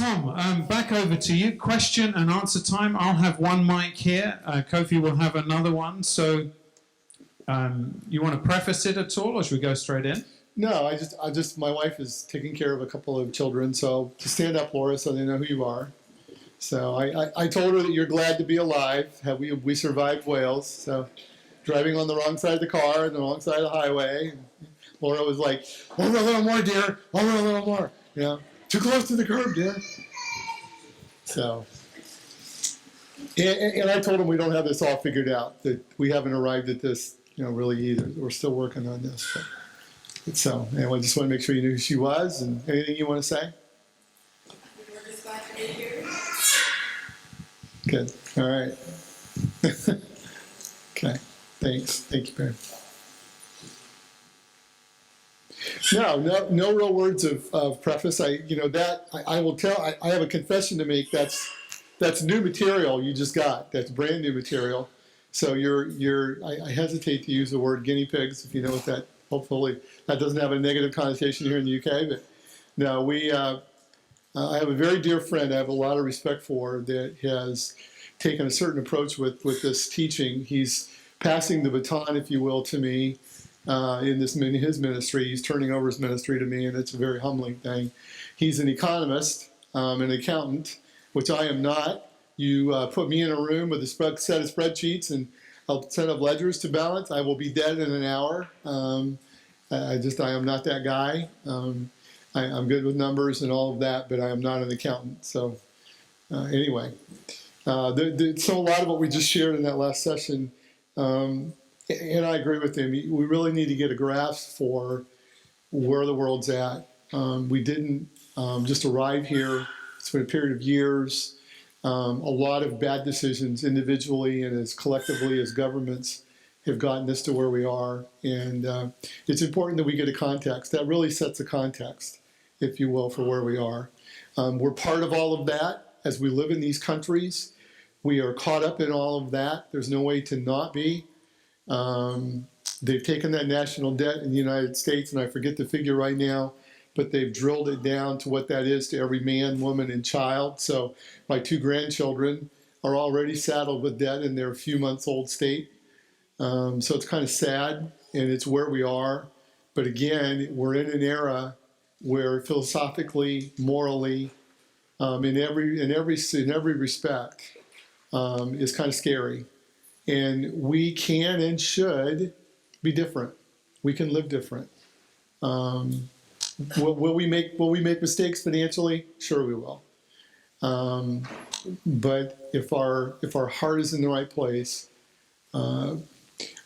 Tom, back over to you. Question and answer time. I'll have one mic here. Kofi will have another one. So you want to preface it at all, or should we go straight in? No, I just, my wife is taking care of a couple of children, so to stand up, Laura, so they know who you are. So I told her that you're glad to be alive. We survived Wales, so driving on the wrong side of the car and the wrong side of the highway. Laura was like, over a little more, dear, over a little more. You know, too close to the curb, dear. So, and I told him we don't have this all figured out, that we haven't arrived at this, really either. We're still working on this. But, so, anyway, I just want to make sure you knew who she was, and anything you want to say? We're just glad to be here. Good. All right. Okay. Thanks. Thank you, Barry. No real words of preface. I will tell. I have a confession to make. That's new material you just got. That's brand new material. So I hesitate to use the word guinea pigs, if you know what that. Hopefully that doesn't have a negative connotation here in the UK. But no, I have a very dear friend I have a lot of respect for that has taken a certain approach with this teaching. He's passing the baton, if you will, to me in his ministry. He's turning over his ministry to me, and it's a very humbling thing. He's an economist, an accountant, which I am not. You put me in a room with a set of spreadsheets and a set of ledgers to balance, I will be dead in an hour. I am not that guy. I'm good with numbers and all of that, but I am not an accountant. So anyway, so a lot of what we just shared in that last session, and I agree with him, we really need to get a grasp for where the world's at. We didn't just arrive here. It's been a period of years. A lot of bad decisions individually and as collectively as governments have gotten us to where we are. And it's important that we get a context. That really sets a context, if you will, for where we are. We're part of all of that as we live in these countries. We are caught up in all of that. There's no way to not be. They've taken that national debt in the United States, and I forget the figure right now, but they've drilled it down to what that is to every man, woman, and child. So my 2 grandchildren are already saddled with debt in their few months old state. So it's kind of sad, and it's where we are. But again, we're in an era where philosophically, morally, in every respect, is kind of scary. And we can and should be different. We can live different. Will we make mistakes financially? Sure we will. But if our heart is in the right place, I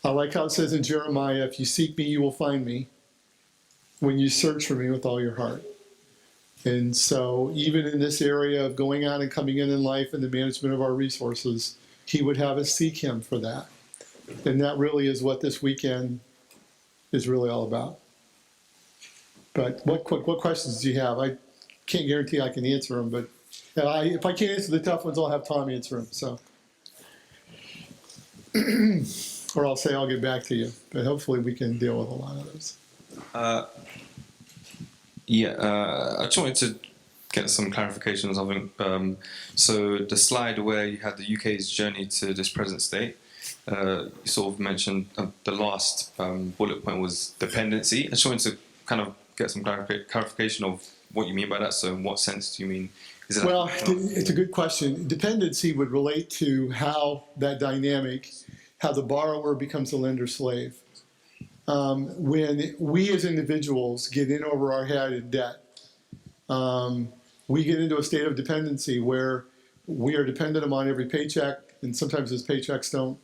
like how it says in Jeremiah, if you seek me, you will find me when you search for me with all your heart. And so even in this area of going out and coming in life and the management of our resources, he would have us seek him for that. And that really is what this weekend is really all about. But what questions do you have? I can't guarantee I can answer them, but if I can't answer the tough ones, I'll have Tom answer them. So, or I'll say I'll get back to you. But hopefully we can deal with a lot of those. I just wanted to get some clarification on something. So the slide where you had the UK's journey to this present state, you sort of mentioned the last bullet point was dependency. I just wanted to kind of get some clarification of what you mean by that. So in what sense do you mean? Well, it's a good question. Dependency would relate to how that dynamic, how the borrower becomes a lender's slave. When we as individuals get in over our head in debt, we get into a state of dependency where we are dependent upon every paycheck, and sometimes those paychecks don't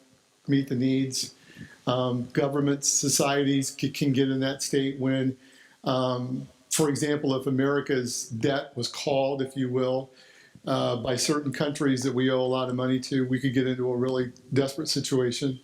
meet the needs. Governments, societies can get in that state when, for example, if America's debt was called, if you will, by certain countries that we owe a lot of money to, we could get into a really desperate situation.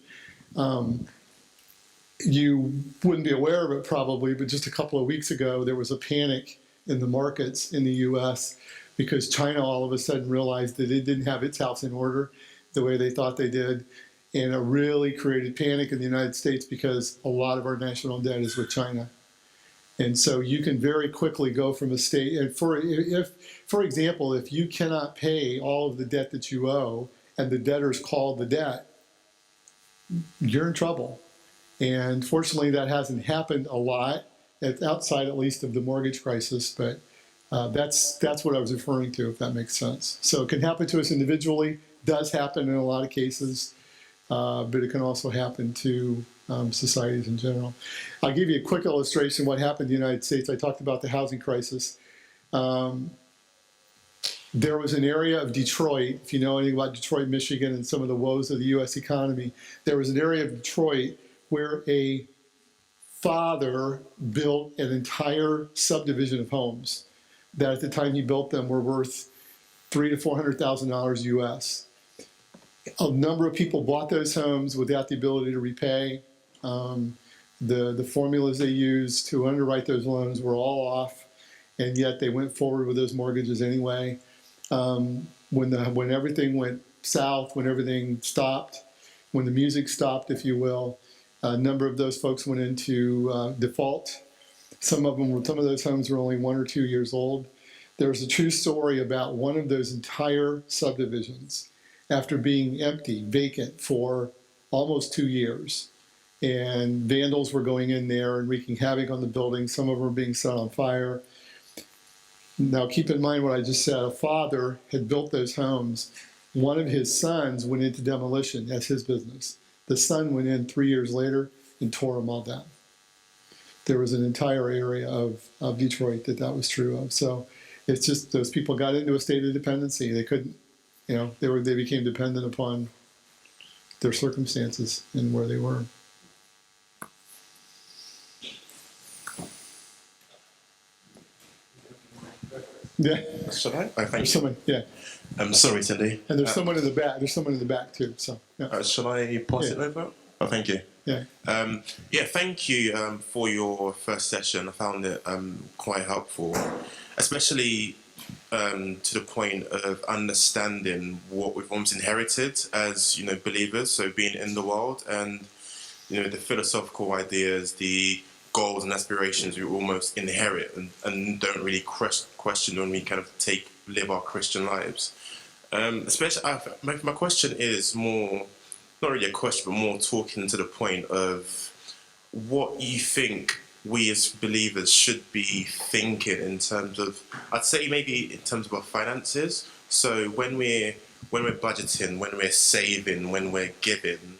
You wouldn't be aware of it probably, but just a couple of weeks ago, there was a panic in the markets in the U.S. because China all of a sudden realized that it didn't have its house in order the way they thought they did. And it really created panic in the United States because a lot of our national debt is with China. And so you can very quickly go from a state, and for example, if you cannot pay all of the debt that you owe and the debtors call the debt, you're in trouble. And fortunately, that hasn't happened a lot, outside at least of the mortgage crisis, but that's what I was referring to, if that makes sense. So it can happen to us individually, does happen in a lot of cases, but it can also happen to societies in general. I'll give you a quick illustration of what happened in the United States. I talked about the housing crisis. There was an area of Detroit, if you know anything about Detroit, Michigan, and some of the woes of the U.S. economy, there was an area of Detroit where a father built an entire subdivision of homes that at the time he built them were worth $300,000 to $400,000 U.S. A number of people bought those homes without the ability to repay. The formulas they used to underwrite those loans were all off, and yet they went forward with those mortgages anyway. When everything went south, when everything stopped, when the music stopped, if you will, a number of those folks went into default. Some of those homes were only 1 or 2 years old. There was a true story about one of those entire subdivisions after being empty, vacant for almost 2 years. And vandals were going in there and wreaking havoc on the building. Some of them were being set on fire. Now, keep in mind what I just said. A father had built those homes. One of his sons went into demolition as his business. The son went in 3 years later and tore them all down. There was an entire area of Detroit that was true of. So it's just those people got into a state of dependency. They couldn't, they became dependent upon their circumstances and where they were. Yeah. Should I? Oh, thank There's you. someone, yeah. I'm sorry, Cindy. And there's someone in the back. There's someone in the back too. So yeah. Shall I pass it Yeah. over? Oh, thank you. Yeah. Thank you for your first session. I found it quite helpful, especially to the point of understanding what we've almost inherited as believers. So being in the world and the philosophical ideas, the goals and aspirations we almost inherit and don't really question when we kind of live our Christian lives. Especially, my question is more, not really a question, but more talking to the point of what you think we as believers should be thinking in terms of, I'd say maybe in terms of our finances. So when we're budgeting, when we're saving, when we're giving,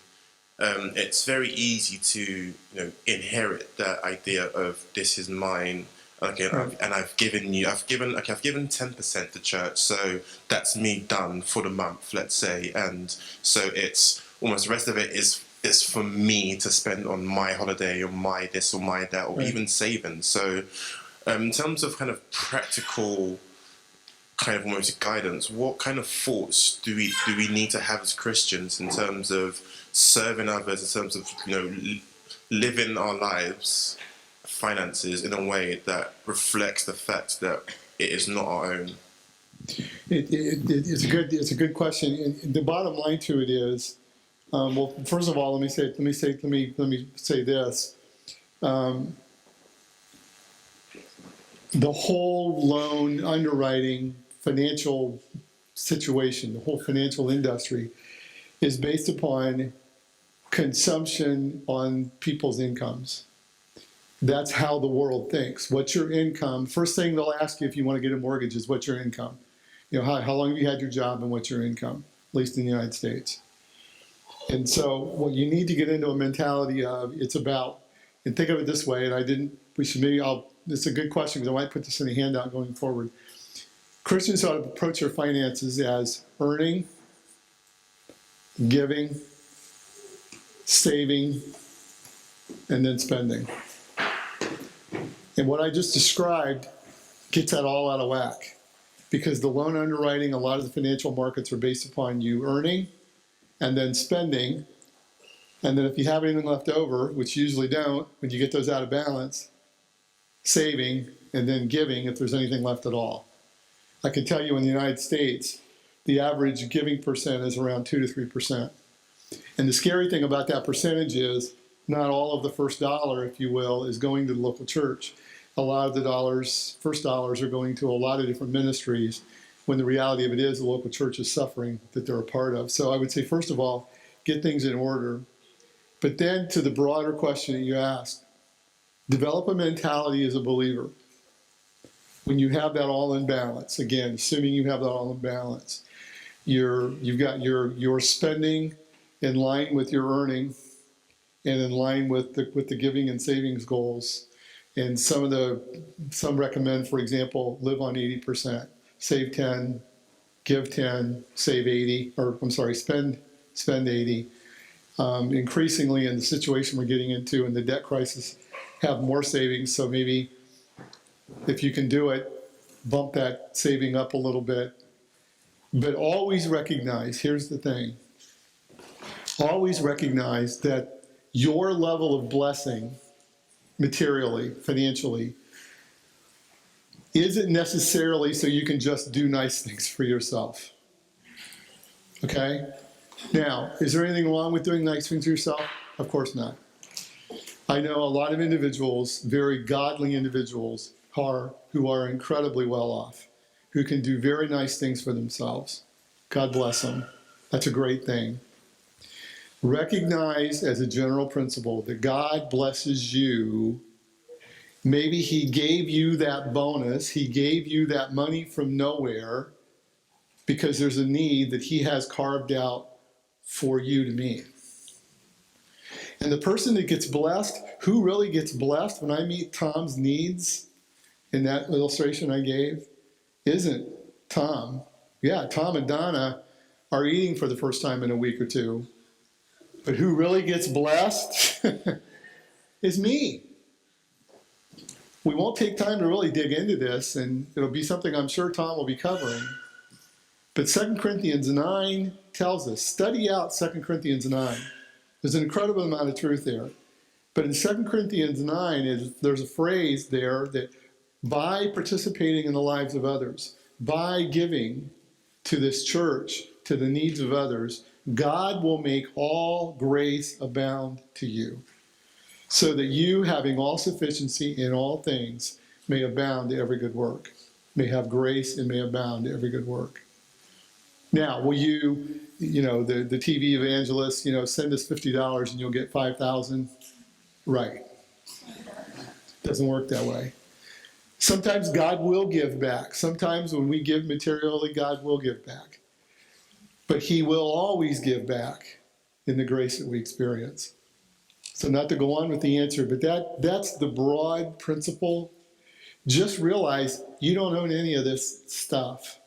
it's very easy to inherit that idea of this is mine. Okay, and I've given 10% to church, so that's me done for the month, let's say, and so it's almost the rest of it is for me to spend on my holiday or my this or my that or even saving. So in terms of kind of practical kind of almost guidance, what kind of thoughts do we need to have as Christians in terms of serving others, in terms of living our lives, finances in a way that reflects the fact that it is not our own? It's a good question. And the bottom line to it is, well, first of all, let me say this. The whole loan underwriting financial situation, the whole financial industry is based upon consumption on people's incomes. That's how the world thinks. What's your income? First thing they'll ask you if you want to get a mortgage is what's your income? How long have you had your job and what's your income, at least in the United States. And so what you need to get into a mentality of, it's about, and think of it this way, and it's a good question because I might put this in a handout going forward. Christians ought to approach their finances as earning, giving, saving, and then spending. And what I just described gets that all out of whack, because the loan underwriting, a lot of the financial markets are based upon you earning and then spending. And then if you have anything left over, which you usually don't, when you get those out of balance, saving and then giving if there's anything left at all. I can tell you in the United States, the average giving percent is around 2 to 3%. And the scary thing about that percentage is not all of the first dollar, if you will, is going to the local church. a lot of the first dollars are going to a lot of different ministries, when the reality of it is the local church is suffering that they're a part of. So I would say, first of all, get things in order. But then to the broader question that you asked, develop a mentality as a believer. When you have that all in balance, again, assuming you have that all in balance, you've got your spending in line with your earning and in line with the giving and savings goals. And some recommend, for example, live on 80%, save 10, give 10, save 80, or I'm sorry, spend 80. Increasingly in the situation we're getting into in the debt crisis, have more savings. So maybe if you can do it, bump that saving up a little bit. But always recognize, here's the thing, always recognize that your level of blessing, materially, financially, isn't necessarily so you can just do nice things for yourself. Okay? Now, is there anything wrong with doing nice things for yourself? Of course not. I know a lot of individuals, very godly individuals, who are incredibly well off, who can do very nice things for themselves. God bless them. That's a great thing. Recognize as a general principle that God blesses you. Maybe he gave you that bonus, he gave you that money from nowhere because there's a need that he has carved out for you to meet. And the person that gets blessed, who really gets blessed when I meet Tom's needs in that illustration I gave, isn't Tom. Yeah, Tom and Donna are eating for the first time in a week or two. But who really gets blessed is me. We won't take time to really dig into this, and it'll be something I'm sure Tom will be covering. But 2 Corinthians 9 tells us, study out 2 Corinthians 9. There's an incredible amount of truth there. But in 2 Corinthians 9, there's a phrase there that by participating in the lives of others, by giving to this church, to the needs of others, God will make all grace abound to you, so that you, having all sufficiency in all things, may abound to every good work, may have grace and may abound to every good work. Now, will you, the TV evangelist, send us $50 and you'll get 5,000? Right. Doesn't work that way. Sometimes God will give back. Sometimes when we give materially, God will give back. But he will always give back in the grace that we experience. So not to go on with the answer, but that's the broad principle. Just realize you don't own any of this stuff.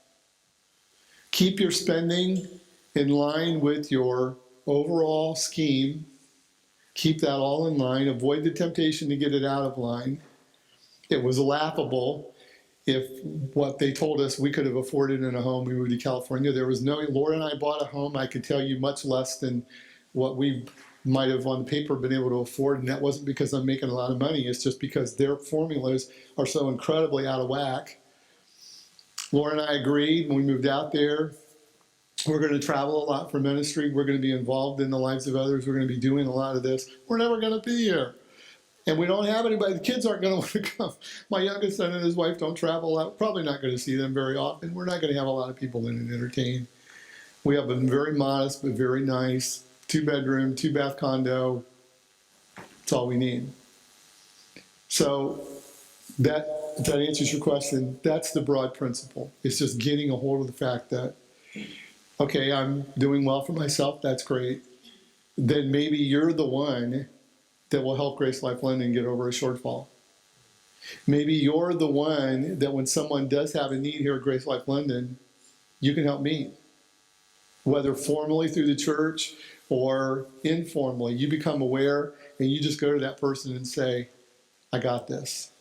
Keep your spending in line with your overall scheme. Keep that all in line. Avoid the temptation to get it out of line. It was laughable if what they told us we could have afforded in a home. We moved to California. There was Laura and I bought a home, I could tell you, much less than what we might have on paper been able to afford. And that wasn't because I'm making a lot of money. It's just because their formulas are so incredibly out of whack. Laura and I agreed when we moved out there, we're going to travel a lot for ministry. We're going to be involved in the lives of others. We're going to be doing a lot of this. We're never going to be here. And we don't have anybody. The kids aren't going to want to come. My youngest son and his wife don't travel out. Probably not going to see them very often. We're not going to have a lot of people in and entertain. We have a very modest but very nice 2-bedroom, 2-bath condo. That's all we need. So that answers your question. That's the broad principle. It's just getting a hold of the fact that, okay, I'm doing well for myself. That's great. Then maybe you're the one that will help GraceLife London get over a shortfall. Maybe you're the one that when someone does have a need here at GraceLife London, you can help meet. Whether formally through the church or informally, you become aware and you just go to that person and say, I got this.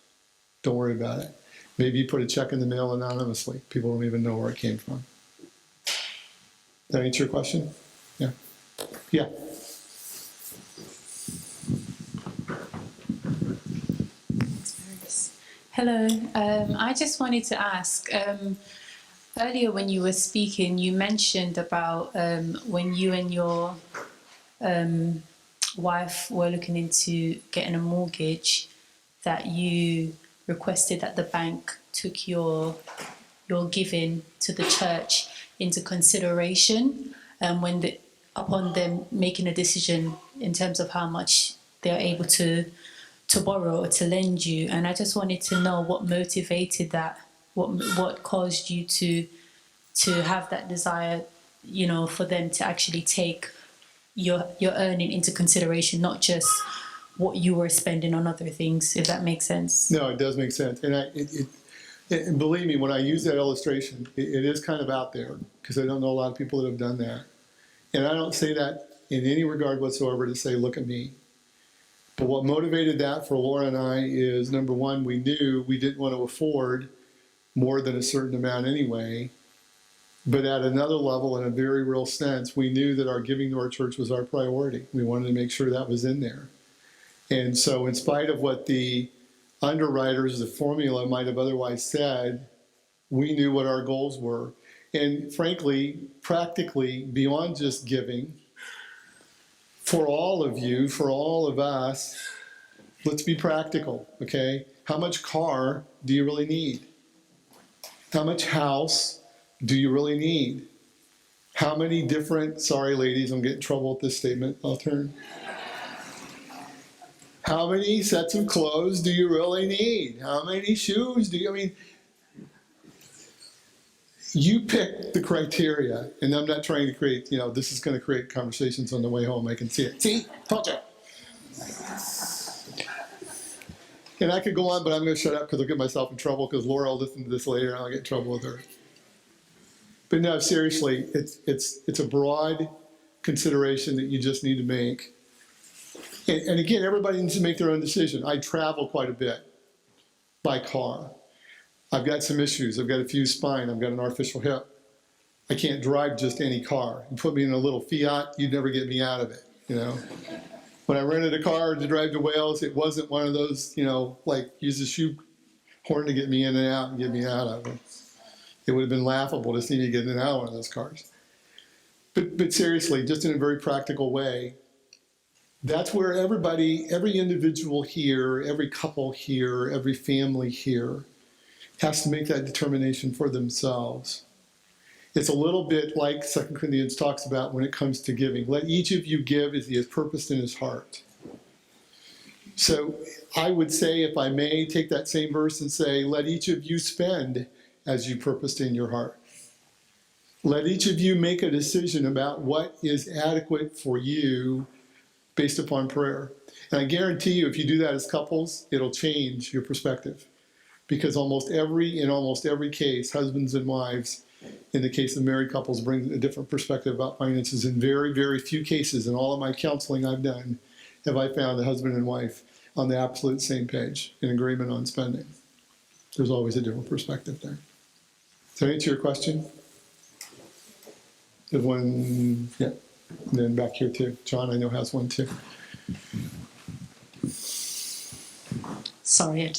Don't worry about it. Maybe you put a check in the mail anonymously. People don't even know where it came from. Did that answer your question? Yeah. Yeah. Hello. I just wanted to ask, earlier when you were speaking, you mentioned about when you and your wife were looking into getting a mortgage, that you requested that the bank took your giving to the church into consideration upon them making a decision in terms of how much they're able to borrow or to lend you. And I just wanted to know what motivated that, what caused you to have that desire, for them to actually take your earning into consideration, not just what you were spending on other things, if that makes sense. No, it does make sense. And and believe me, when I use that illustration, it is kind of out there, because I don't know a lot of people that have done that. And I don't say that in any regard whatsoever to say, look at me. But what motivated that for Laura and I is, number one, we knew we didn't want to afford more than a certain amount anyway. But at another level, in a very real sense, we knew that our giving to our church was our priority. We wanted to make sure that was in there. And so in spite of what the underwriters, the formula might have otherwise said, we knew what our goals were. And frankly, practically, beyond just giving, for all of you, for all of us, let's be practical, okay? How much car do you really need? How much house do you really need? How many different, sorry ladies, I'm getting in trouble with this statement, I'll turn. How many sets of clothes do you really need? How many shoes do you, you pick the criteria, and I'm not trying to create, this is going to create conversations on the way home. I can see it. See? Told you. And I could go on, but I'm going to shut up because I'll get myself in trouble, because Laura will listen to this later and I'll get in trouble with her. But no, seriously, it's a broad consideration that you just need to make. And again, everybody needs to make their own decision. I travel quite a bit by car. I've got some issues. I've got a fused spine. I've got an artificial hip. I can't drive just any car. You put me in a little Fiat, you'd never get me out of it, When I rented a car to drive to Wales, it wasn't one of those, like use a shoe horn to get me in and out and get me out of it. It would have been laughable to see me get in and out of one of those cars. But seriously, just in a very practical way, that's where everybody, every individual here, every couple here, every family here has to make that determination for themselves. It's a little bit like 2 Corinthians talks about when it comes to giving. Let each of you give as he has purposed in his heart. So I would say, if I may, take that same verse and say, let each of you spend as you purposed in your heart. Let each of you make a decision about what is adequate for you based upon prayer. And I guarantee you, if you do that as couples, it'll change your perspective. Because in almost every case, husbands and wives, in the case of married couples, bring a different perspective about finances. In very, very few cases, in all of my counseling I've done, have I found a husband and wife on the absolute same page, in agreement on spending. There's always a different perspective there. Does that answer your question? There's one, yeah. And then back here too. John, I know, has one too. Sorry,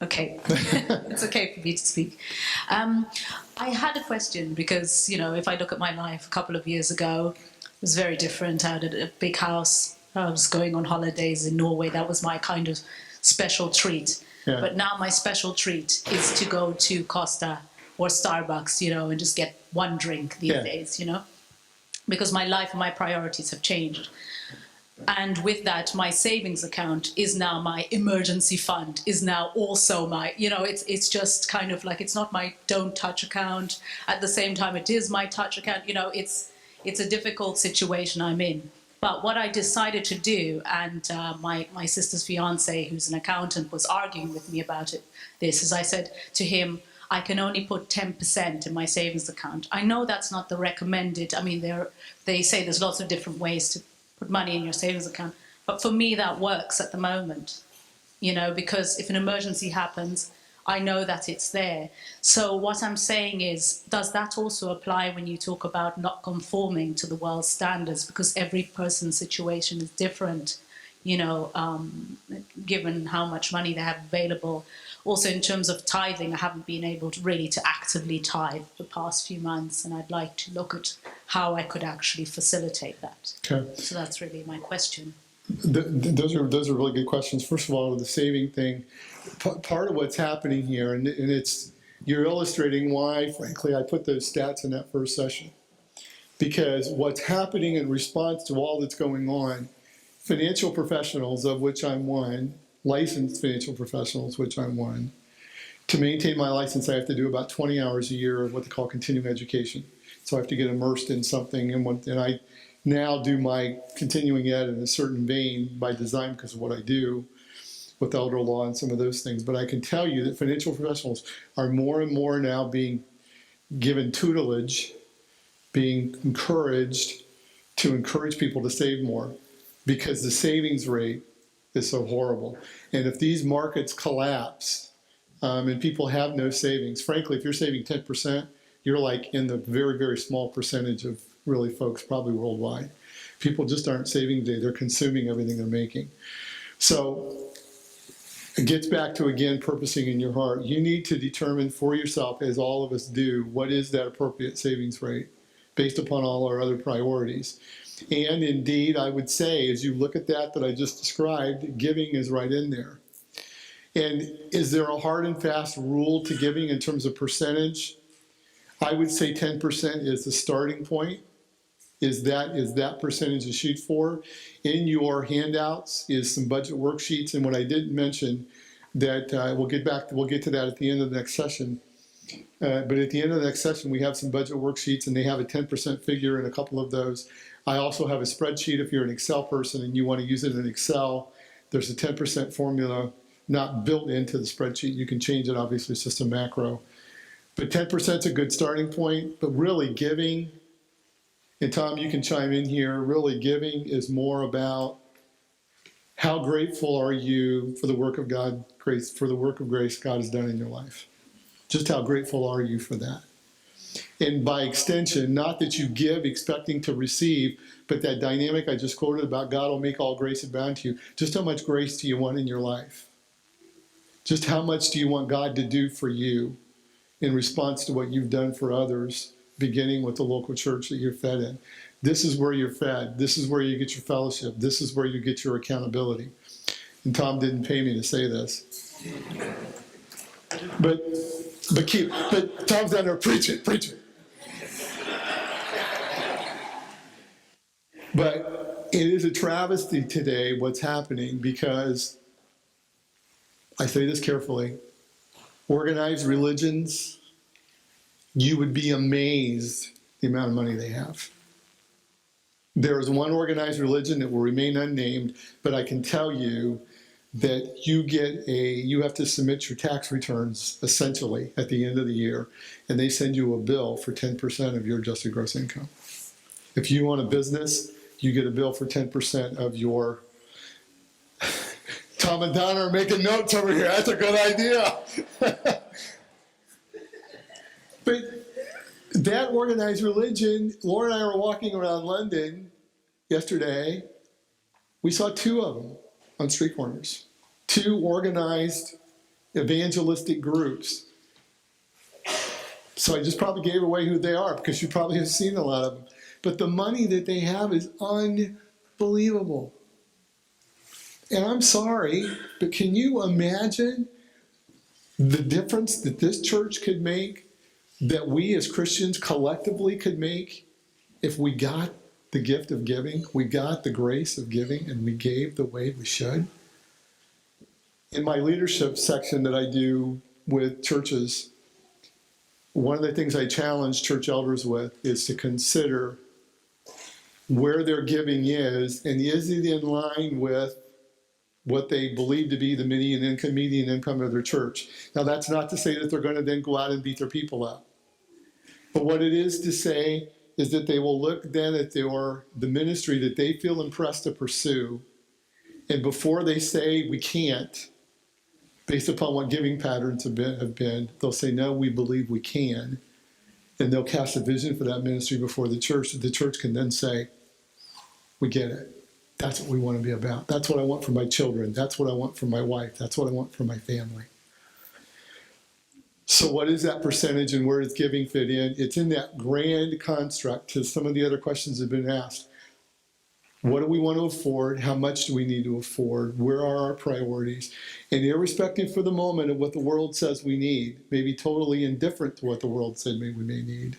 okay. It's okay for me to speak. I had a question because, if I look at my life a couple of years ago, it was very different. I had a big house. I was going on holidays in Norway. That was my kind of special treat. Yeah. But now my special treat is to go to Costa or Starbucks, and just get one drink these days, because my life and my priorities have changed. And with that, my savings account is now my emergency fund, is now also my, it's just kind of like, it's not my don't touch account. At the same time, it is my touch account. It's a difficult situation I'm in. But what I decided to do, and my sister's fiance, who's an accountant, was arguing with me about this, is I said to him, I can only put 10% in my savings account. I know that's not the recommended. They say there's lots of different ways to put money in your savings account. But for me, that works at the moment, because if an emergency happens, I know that it's there. So what I'm saying is, does that also apply when you talk about not conforming to the world's standards? Because every person's situation is different, given how much money they have available. Also, in terms of tithing, I haven't been able to actively tithe the past few months, and I'd like to look at how I could actually facilitate that. Okay. So that's really my question. Those are really good questions. First of all, the saving thing, part of what's happening here, and you're illustrating why, frankly, I put those stats in that first session. Because what's happening in response to all that's going on, financial professionals, of which I'm one, licensed financial professionals, which I'm one, to maintain my license, I have to do about 20 hours a year of what they call continuing education. So I have to get immersed in something, and I now do my continuing ed in a certain vein by design because of what I do with elder law and some of those things. But I can tell you that financial professionals are more and more now being given tutelage, being encouraged to encourage people to save more because the savings rate is so horrible. And if these markets collapse and people have no savings, frankly, if you're saving 10%, you're like in the very, very small percentage of really folks, probably worldwide. People just aren't saving today. They're consuming everything they're making. So it gets back to, again, purposing in your heart. You need to determine for yourself, as all of us do, what is that appropriate savings rate based upon all our other priorities. And indeed, I would say, as you look at that I just described, giving is right in there. And is there a hard and fast rule to giving in terms of percentage? I would say 10% is the starting point. Is that percentage to shoot for? In your handouts is some budget worksheets, and what I didn't mention that we'll get to that at the end of the next session. But at the end of the next session, we have some budget worksheets, and they have a 10% figure in a couple of those. I also have a spreadsheet if you're an Excel person and you want to use it in Excel. There's a 10% formula not built into the spreadsheet. You can change it, obviously, it's just a macro. But 10% is a good starting point, but really giving, and Tom, you can chime in here, really giving is more about how grateful are you for the work of God, for the work of grace God has done in your life. Just how grateful are you for that? And by extension, not that you give expecting to receive, but that dynamic I just quoted about God will make all grace abound to you. Just how much grace do you want in your life? Just how much do you want God to do for you in response to what you've done for others, beginning with the local church that you're fed in? This is where you're fed. This is where you get your fellowship. This is where you get your accountability. And Tom didn't pay me to say this. But Tom's down there, preach it. But it is a travesty today what's happening because, I say this carefully, organized religions, you would be amazed the amount of money they have. There is one organized religion that will remain unnamed, but I can tell you that you have to submit your tax returns essentially at the end of the year, and they send you a bill for 10% of your adjusted gross income. If you own a business, you get a bill for 10% of your. Tom and Donna are making notes over here. That's a good idea. But that organized religion, Laura and I were walking around London yesterday. We saw two of them on street corners. Two organized evangelistic groups. So I just probably gave away who they are because you probably have seen a lot of them. But the money that they have is unbelievable. And I'm sorry, but can you imagine the difference that this church could make, that we as Christians collectively could make if we got the gift of giving, we got the grace of giving, and we gave the way we should? In my leadership section that I do with churches, one of the things I challenge church elders with is to consider where their giving is, and is it in line with what they believe to be the median income of their church. Now, that's not to say that they're going to then go out and beat their people up. But what it is to say is that they will look then at the ministry that they feel impressed to pursue, and before they say we can't, based upon what giving patterns have been, they'll say, no, we believe we can. And they'll cast a vision for that ministry before the church, that the church can then say, we get it. That's what we want to be about. That's what I want for my children. That's what I want for my wife. That's what I want for my family. So what is that percentage and where does giving fit in? It's in that grand construct, to some of the other questions that have been asked. What do we want to afford? How much do we need to afford? Where are our priorities? And irrespective for the moment of what the world says we need, maybe totally indifferent to what the world said we may need.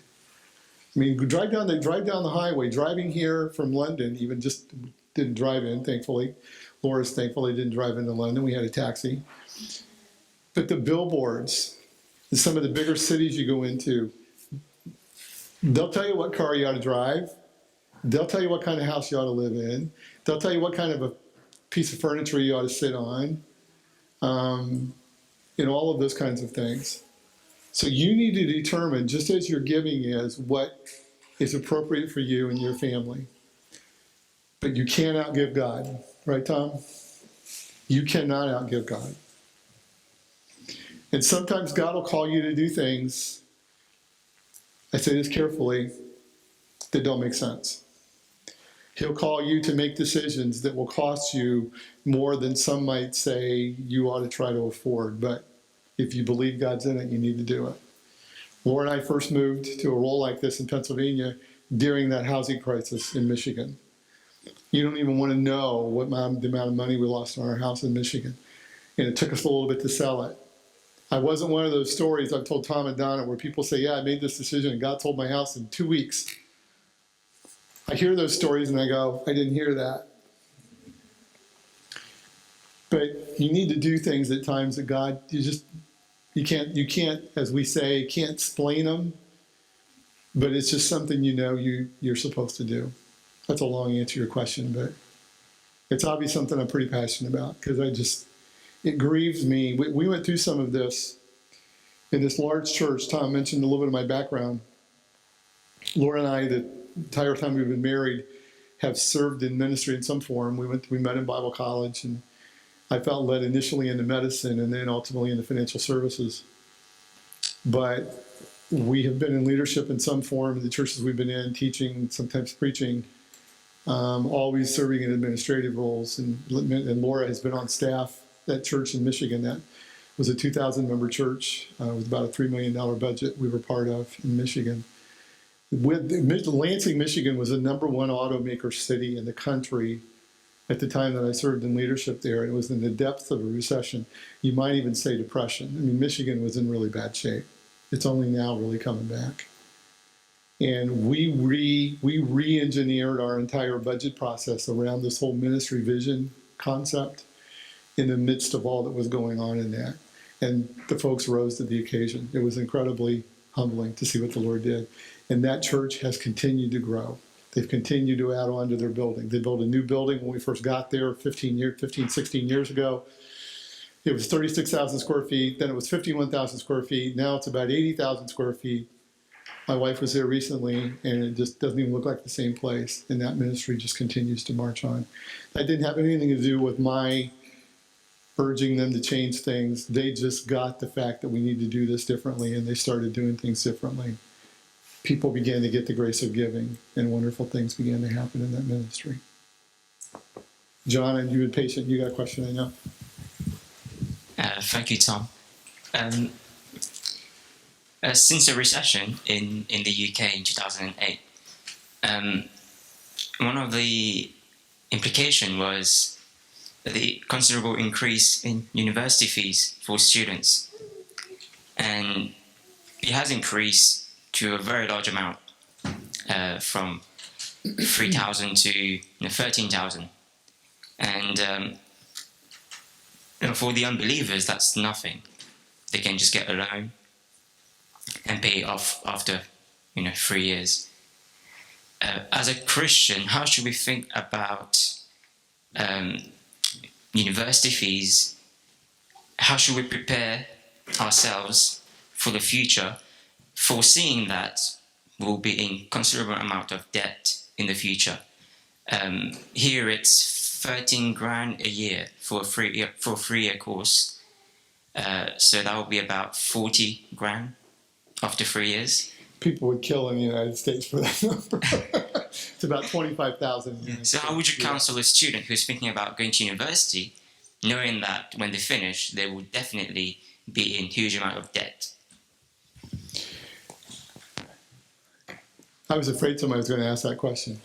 I mean, drive down the highway. Driving here from London, even just didn't drive in, thankfully. Laura's thankfully didn't drive into London. We had a taxi. But the billboards in some of the bigger cities you go into, they'll tell you what car you ought to drive. They'll tell you what kind of house you ought to live in. They'll tell you what kind of a piece of furniture you ought to sit on. All of those kinds of things. So you need to determine, just as your giving is, what is appropriate for you and your family. But you can't outgive God. Right, Tom? You cannot outgive God. And sometimes God will call you to do things, I say this carefully, that don't make sense. He'll call you to make decisions that will cost you more than some might say you ought to try to afford. But if you believe God's in it, you need to do it. Laura and I first moved to a role like this in Pennsylvania during that housing crisis in Michigan. You don't even want to know what the amount of money we lost on our house in Michigan. And it took us a little bit to sell it. I wasn't one of those stories I've told Tom and Donna where people say, yeah, I made this decision and God sold my house in 2 weeks. I hear those stories and I go, I didn't hear that. But you need to do things at times that God, you can't, as we say, can't explain them, but it's just something you're supposed to do. That's a long answer to your question, but it's obviously something I'm pretty passionate about because it grieves me. We went through some of this in this large church. Tom mentioned a little bit of my background. Laura and I, the entire time we've been married, have served in ministry in some form. We met in Bible college, and I felt led initially into medicine and then ultimately into financial services. But we have been in leadership in some form in the churches we've been in, teaching, sometimes preaching, always serving in administrative roles. And Laura has been on staff at church in Michigan. That was a 2,000-member church with about a $3 million budget we were part of in Michigan. Lansing, Michigan was the #1 automaker city in the country at the time that I served in leadership there. It was in the depths of a recession. You might even say depression. I mean, Michigan was in really bad shape. It's only now really coming back. And we re-engineered our entire budget process around this whole ministry vision concept in the midst of all that was going on in that. And the folks rose to the occasion. It was incredibly humbling to see what the Lord did. And that church has continued to grow. They've continued to add on to their building. They built a new building when we first got there 16 years ago. It was 36,000 square feet. Then it was 51,000 square feet. Now it's about 80,000 square feet. My wife was there recently, and it just doesn't even look like the same place. And that ministry just continues to march on. That didn't have anything to do with my urging them to change things. They just got the fact that we need to do this differently, and they started doing things differently. People began to get the grace of giving, and wonderful things began to happen in that ministry. John, and you've been patient. You got a question, I know. Thank you, Tom. Since the recession in the UK in 2008, one of the implications was the considerable increase in university fees for students. And it has increased to a very large amount, from 3,000 to 13,000. And for the unbelievers, that's nothing. They can just get a loan and pay it off after 3 years. As a Christian, how should we think about university fees? How should we prepare ourselves for the future, foreseeing that we'll be in considerable amount of debt in the future? Here it's 13 grand a year for a 3-year course. So that would be about 40 grand after 3 years. People would kill in the United States for that number. It's about 25,000. So how would you counsel a student who's thinking about going to university, knowing that when they finish, they will definitely be in huge amount of debt? I was afraid somebody was going to ask that question.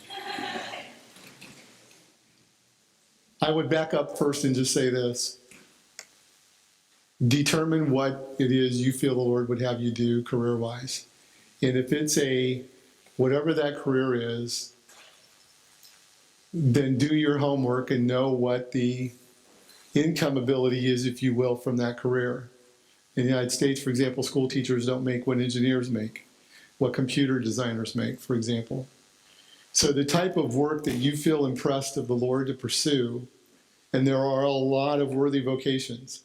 I would back up first and just say this. Determine what it is you feel the Lord would have you do career-wise. And if it's whatever that career is, then do your homework and know what the income ability is, if you will, from that career. In the United States, for example, school teachers don't make what engineers make, what computer designers make, for example. So the type of work that you feel impressed of the Lord to pursue, and there are a lot of worthy vocations.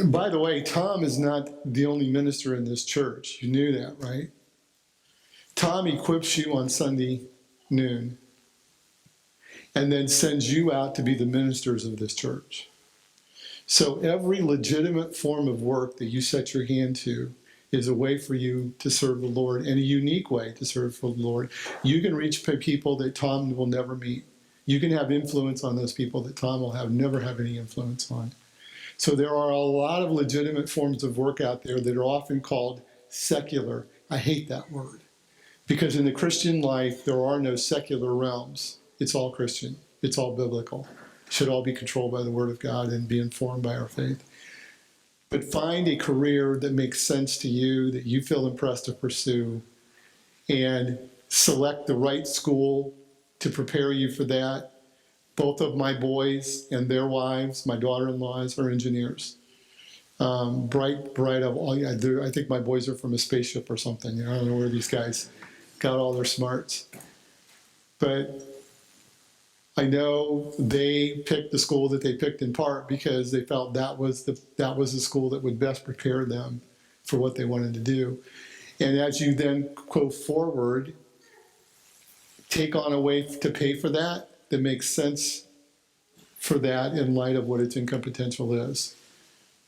By the way, Tom is not the only minister in this church. You knew that, right? Tom equips you on Sunday noon and then sends you out to be the ministers of this church. So every legitimate form of work that you set your hand to is a way for you to serve the Lord, and a unique way to serve for the Lord. You can reach people that Tom will never meet. You can have influence on those people that Tom will never have any influence on. So there are a lot of legitimate forms of work out there that are often called secular. I hate that word, because in the Christian life, there are no secular realms. It's all Christian. It's all biblical. It should all be controlled by the Word of God and be informed by our faith. But find a career that makes sense to you, that you feel impressed to pursue, and select the right school to prepare you for that. Both of my boys and their wives, my daughter-in-laws, are engineers. Bright of all. I think my boys are from a spaceship or something. I don't know where these guys got all their smarts. But I know they picked the school that they picked in part because they felt that was the school that would best prepare them for what they wanted to do. And as you then go forward, take on a way to pay for that makes sense for that in light of what its income potential is.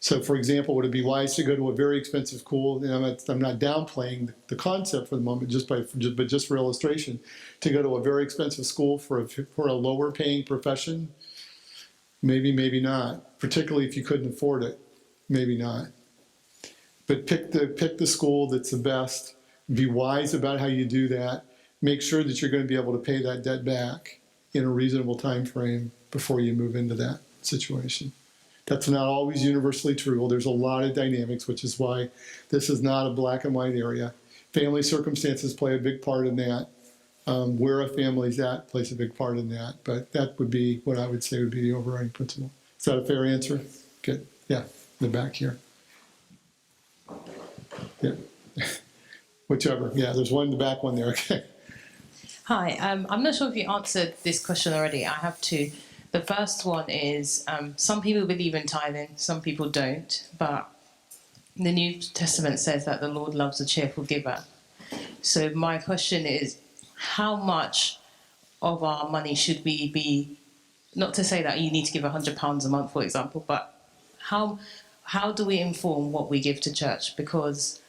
So, for example, would it be wise to go to a very expensive school? And I'm not downplaying the concept for the moment, but just for illustration, to go to a very expensive school for a lower paying profession? Maybe, maybe not. Particularly if you couldn't afford it, maybe not. But pick the school that's the best. Be wise about how you do that. Make sure that you're going to be able to pay that debt back in a reasonable time frame before you move into that situation. That's not always universally true. Well, there's a lot of dynamics, which is why this is not a black and white area. Family circumstances play a big part in that. Where a family's at plays a big part in that. But that would be what I would say would be the overriding principle. Is that a fair answer? Good. Yeah, in the back here. Yeah. Whichever. Yeah, there's one in the back, one there. Okay. Hi, I'm not sure if you answered this question already. I have two. The first one is, some people believe in tithing, some people don't, but the New Testament says that the Lord loves a cheerful giver. So my question is, how much of our money should we be, not to say that you need to give £100 a month, for example, but how do we inform what we give to church? Because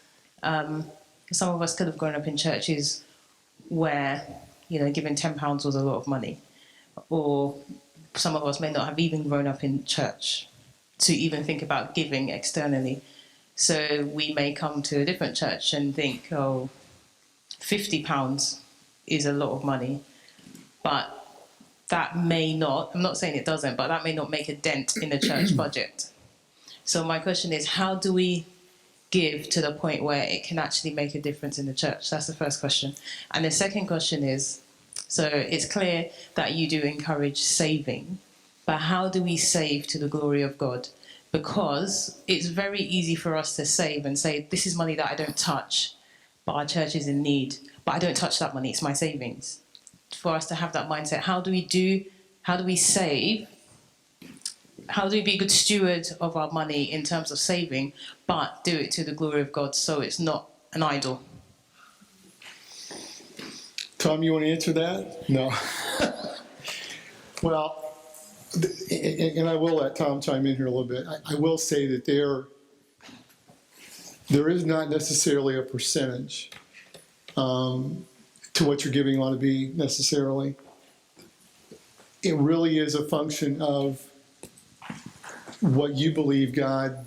some of us could have grown up in churches where, giving £10 was a lot of money, or some of us may not have even grown up in church to even think about giving externally. So we may come to a different church and think, oh, £50 is a lot of money. But that may not, I'm not saying it doesn't, but that may not make a dent in the church budget. So my question is, how do we give to the point where it can actually make a difference in the church? That's the first question. And the second question is, so it's clear that you do encourage saving, but how do we save to the glory of God? Because it's very easy for us to save and say, this is money that I don't touch, but our church is in need. But I don't touch that money, it's my savings. For us to have that mindset, how do we save? How do we be a good steward of our money in terms of saving, but do it to the glory of God so it's not an idol? Tom, you want to answer that? No. Well, and I will let Tom chime in here a little bit. I will say that there is not necessarily a percentage to what you're giving ought to be necessarily. It really is a function of what you believe God,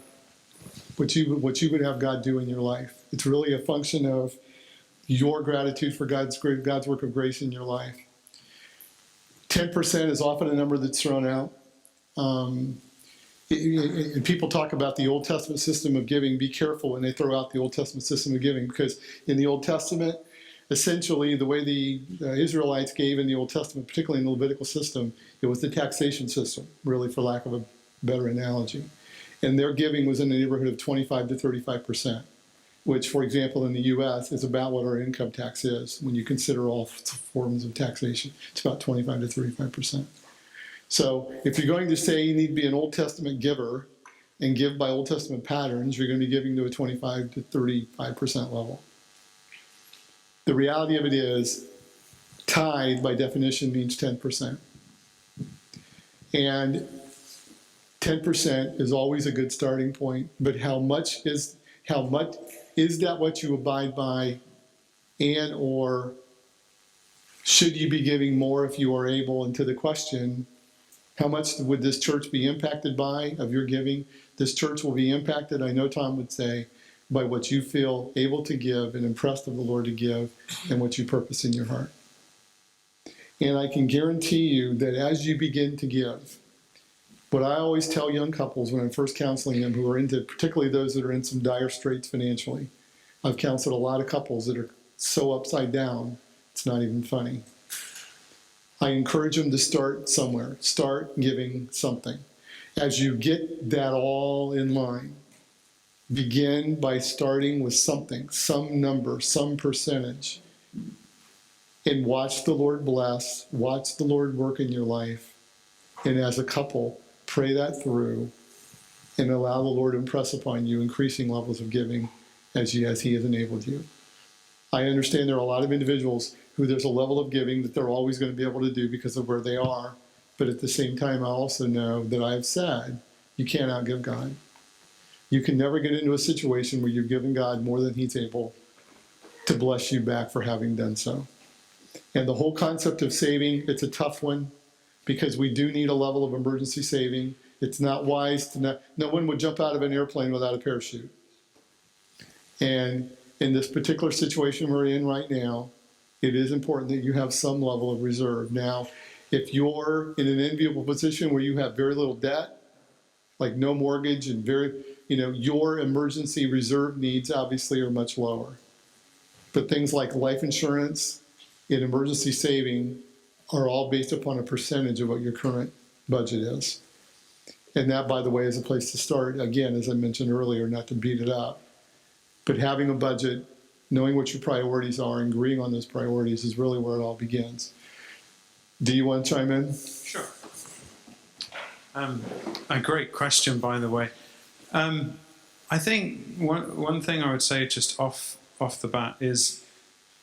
what you would have God do in your life. It's really a function of your gratitude for God's work of grace in your life. 10% is often a number that's thrown out. And people talk about the Old Testament system of giving. Be careful when they throw out the Old Testament system of giving, because in the Old Testament, essentially the way the Israelites gave in the Old Testament, particularly in the Levitical system, it was the taxation system, really, for lack of a better analogy. And their giving was in the neighborhood of 25 to 35%, which, for example, in the U.S. is about what our income tax is when you consider all forms of taxation. It's about 25 to 35%. So if you're going to say you need to be an Old Testament giver and give by Old Testament patterns, you're going to be giving to a 25 to 35% level. The reality of it is, tithe by definition means 10%. And 10% is always a good starting point, but how much is that what you abide by, and or should you be giving more if you are able? And to the question, how much would this church be impacted by of your giving? This church will be impacted, I know Tom would say, by what you feel able to give and impressed of the Lord to give and what you purpose in your heart. And I can guarantee you that as you begin to give, what I always tell young couples when I'm first counseling them who are into, particularly those that are in some dire straits financially, I've counseled a lot of couples that are so upside down, it's not even funny. I encourage them to start somewhere. Start giving something. As you get that all in line, begin by starting with something, some number, some percentage, and watch the Lord bless, watch the Lord work in your life, and as a couple, pray that through and allow the Lord to impress upon you increasing levels of giving as He has enabled you. I understand there are a lot of individuals who there's a level of giving that they're always going to be able to do because of where they are. But at the same time, I also know that I've said you can't outgive God. You can never get into a situation where you've given God more than He's able to bless you back for having done so. And the whole concept of saving, it's a tough one because we do need a level of emergency saving. It's not wise to no one would jump out of an airplane without a parachute. And in this particular situation we're in right now, it is important that you have some level of reserve. Now, if you're in an enviable position where you have very little debt, like no mortgage and your emergency reserve needs obviously are much lower. But things like life insurance and emergency saving are all based upon a percentage of what your current budget is. And that, by the way, is a place to start. Again, as I mentioned earlier, not to beat it up. But having a budget, knowing what your priorities are, and agreeing on those priorities is really where it all begins. Do you want to chime in? Sure. A great question, by the way. I think one thing I would say just off the bat is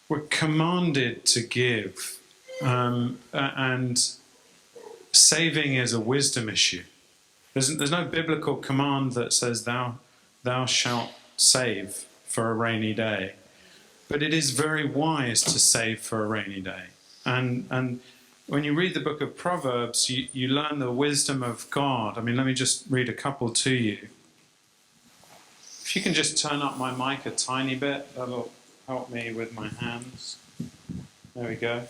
we're commanded to give, and saving is a wisdom issue. There's no biblical command that says thou shalt save for a rainy day, but it is very wise to save for a rainy day. And when you read the book of Proverbs, you learn the wisdom of God. I mean, let me just read a couple to you. If you can just turn up my mic a tiny bit, that'll help me with my hands. There we go.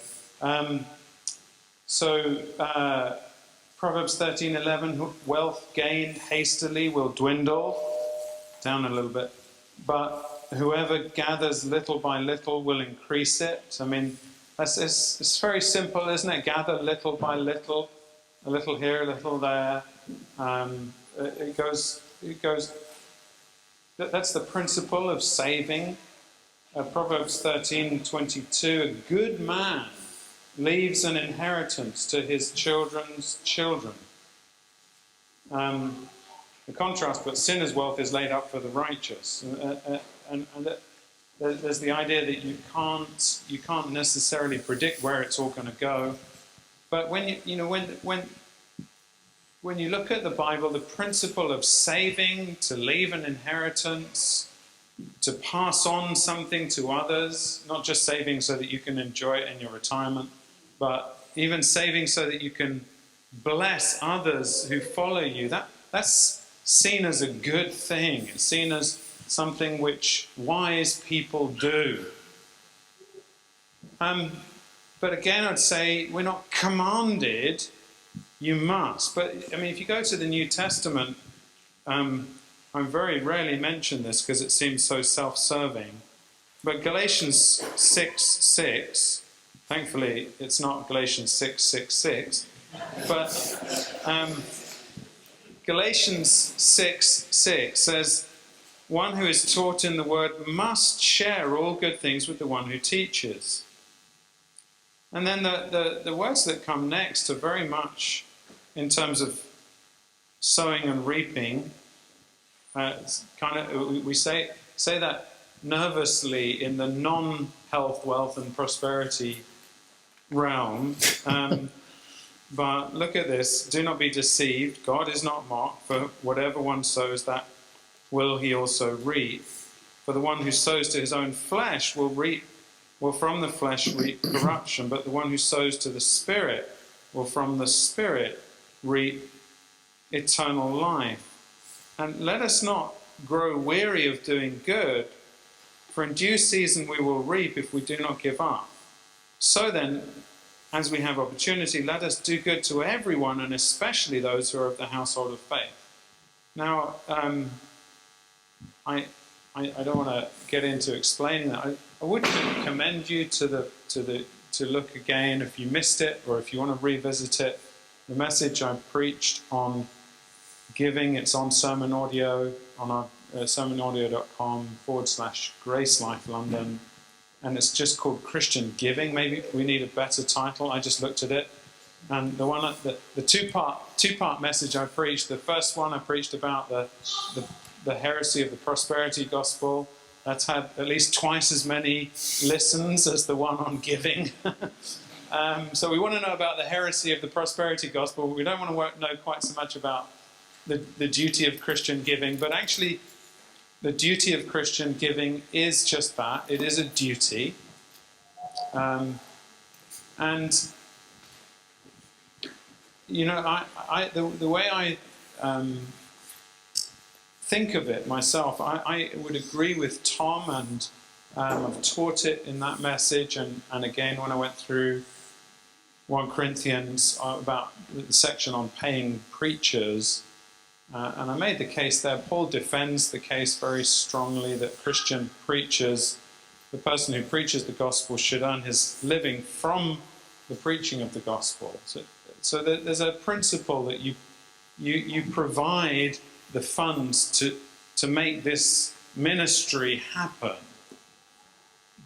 Proverbs 13:11, wealth gained hastily will dwindle. Down a little bit. But whoever gathers little by little will increase it. I mean, it's very simple, isn't it? Gather little by little, a little here, a little there. It goes. That's the principle of saving. Proverbs 13:22, a good man leaves an inheritance to his children's children. The contrast, but sinner's wealth is laid up for the righteous. And there's the idea that you can't necessarily predict where it's all going to go. But when you look at the Bible, the principle of saving, to leave an inheritance, to pass on something to others, not just saving so that you can enjoy it in your retirement, but even saving so that you can bless others who follow you, that's seen as a good thing. It's seen as something which wise people do. But again, I'd say we're not commanded, you must. But I mean, if you go to the New Testament, I very rarely mention this because it seems so self-serving. But Galatians 6:6, thankfully it's not Galatians 6:6:6, but Galatians 6:6 says, one who is taught in the word must share all good things with the one who teaches. And then the words that come next are very much in terms of sowing and reaping. We say that nervously in the non-health, wealth and prosperity realm. But look at this. Do not be deceived. God is not mocked. For whatever one sows, that will he also reap. For the one who sows to his own flesh will from the flesh reap corruption. But the one who sows to the Spirit will from the Spirit reap eternal life. And let us not grow weary of doing good, for in due season we will reap if we do not give up. So then, as we have opportunity, let us do good to everyone, and especially those who are of the household of faith. Now, I don't want to get into explaining that. I would commend you to look again if you missed it, or if you want to revisit it. The message I preached on giving, it's on sermon audio on our sermonaudio.com/GraceLife London. And it's just called Christian Giving. Maybe we need a better title. I just looked at it. And the two-part message I preached, the first one I preached about the heresy of the prosperity gospel. That's had at least twice as many listens as the one on giving. So we want to know about the heresy of the prosperity gospel. We don't want to know quite so much about the duty of Christian giving, but actually the duty of Christian giving is just that. It is a duty. And, you know, the way I think of it myself, I would agree with Tom, and I've taught it in that message, and again when I went through 1 Corinthians about the section on paying preachers, and I made the case there. Paul defends the case very strongly that Christian preachers, the person who preaches the gospel, should earn his living from the preaching of the gospel. So there's a principle that you provide the funds to make this ministry happen.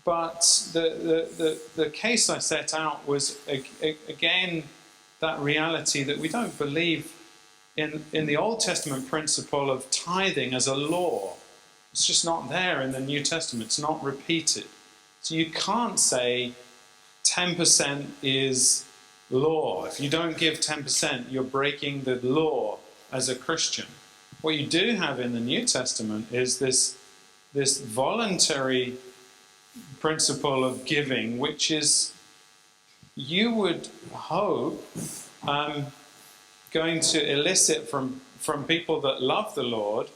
But the case I set out was again that reality that we don't believe in the Old Testament principle of tithing as a law. It's just not there in the New Testament. It's not repeated. So you can't say 10% is law. If you don't give 10%, you're breaking the law as a Christian. What you do have in the New Testament is this voluntary principle of giving, which is, you would hope, going to elicit from people that love the Lord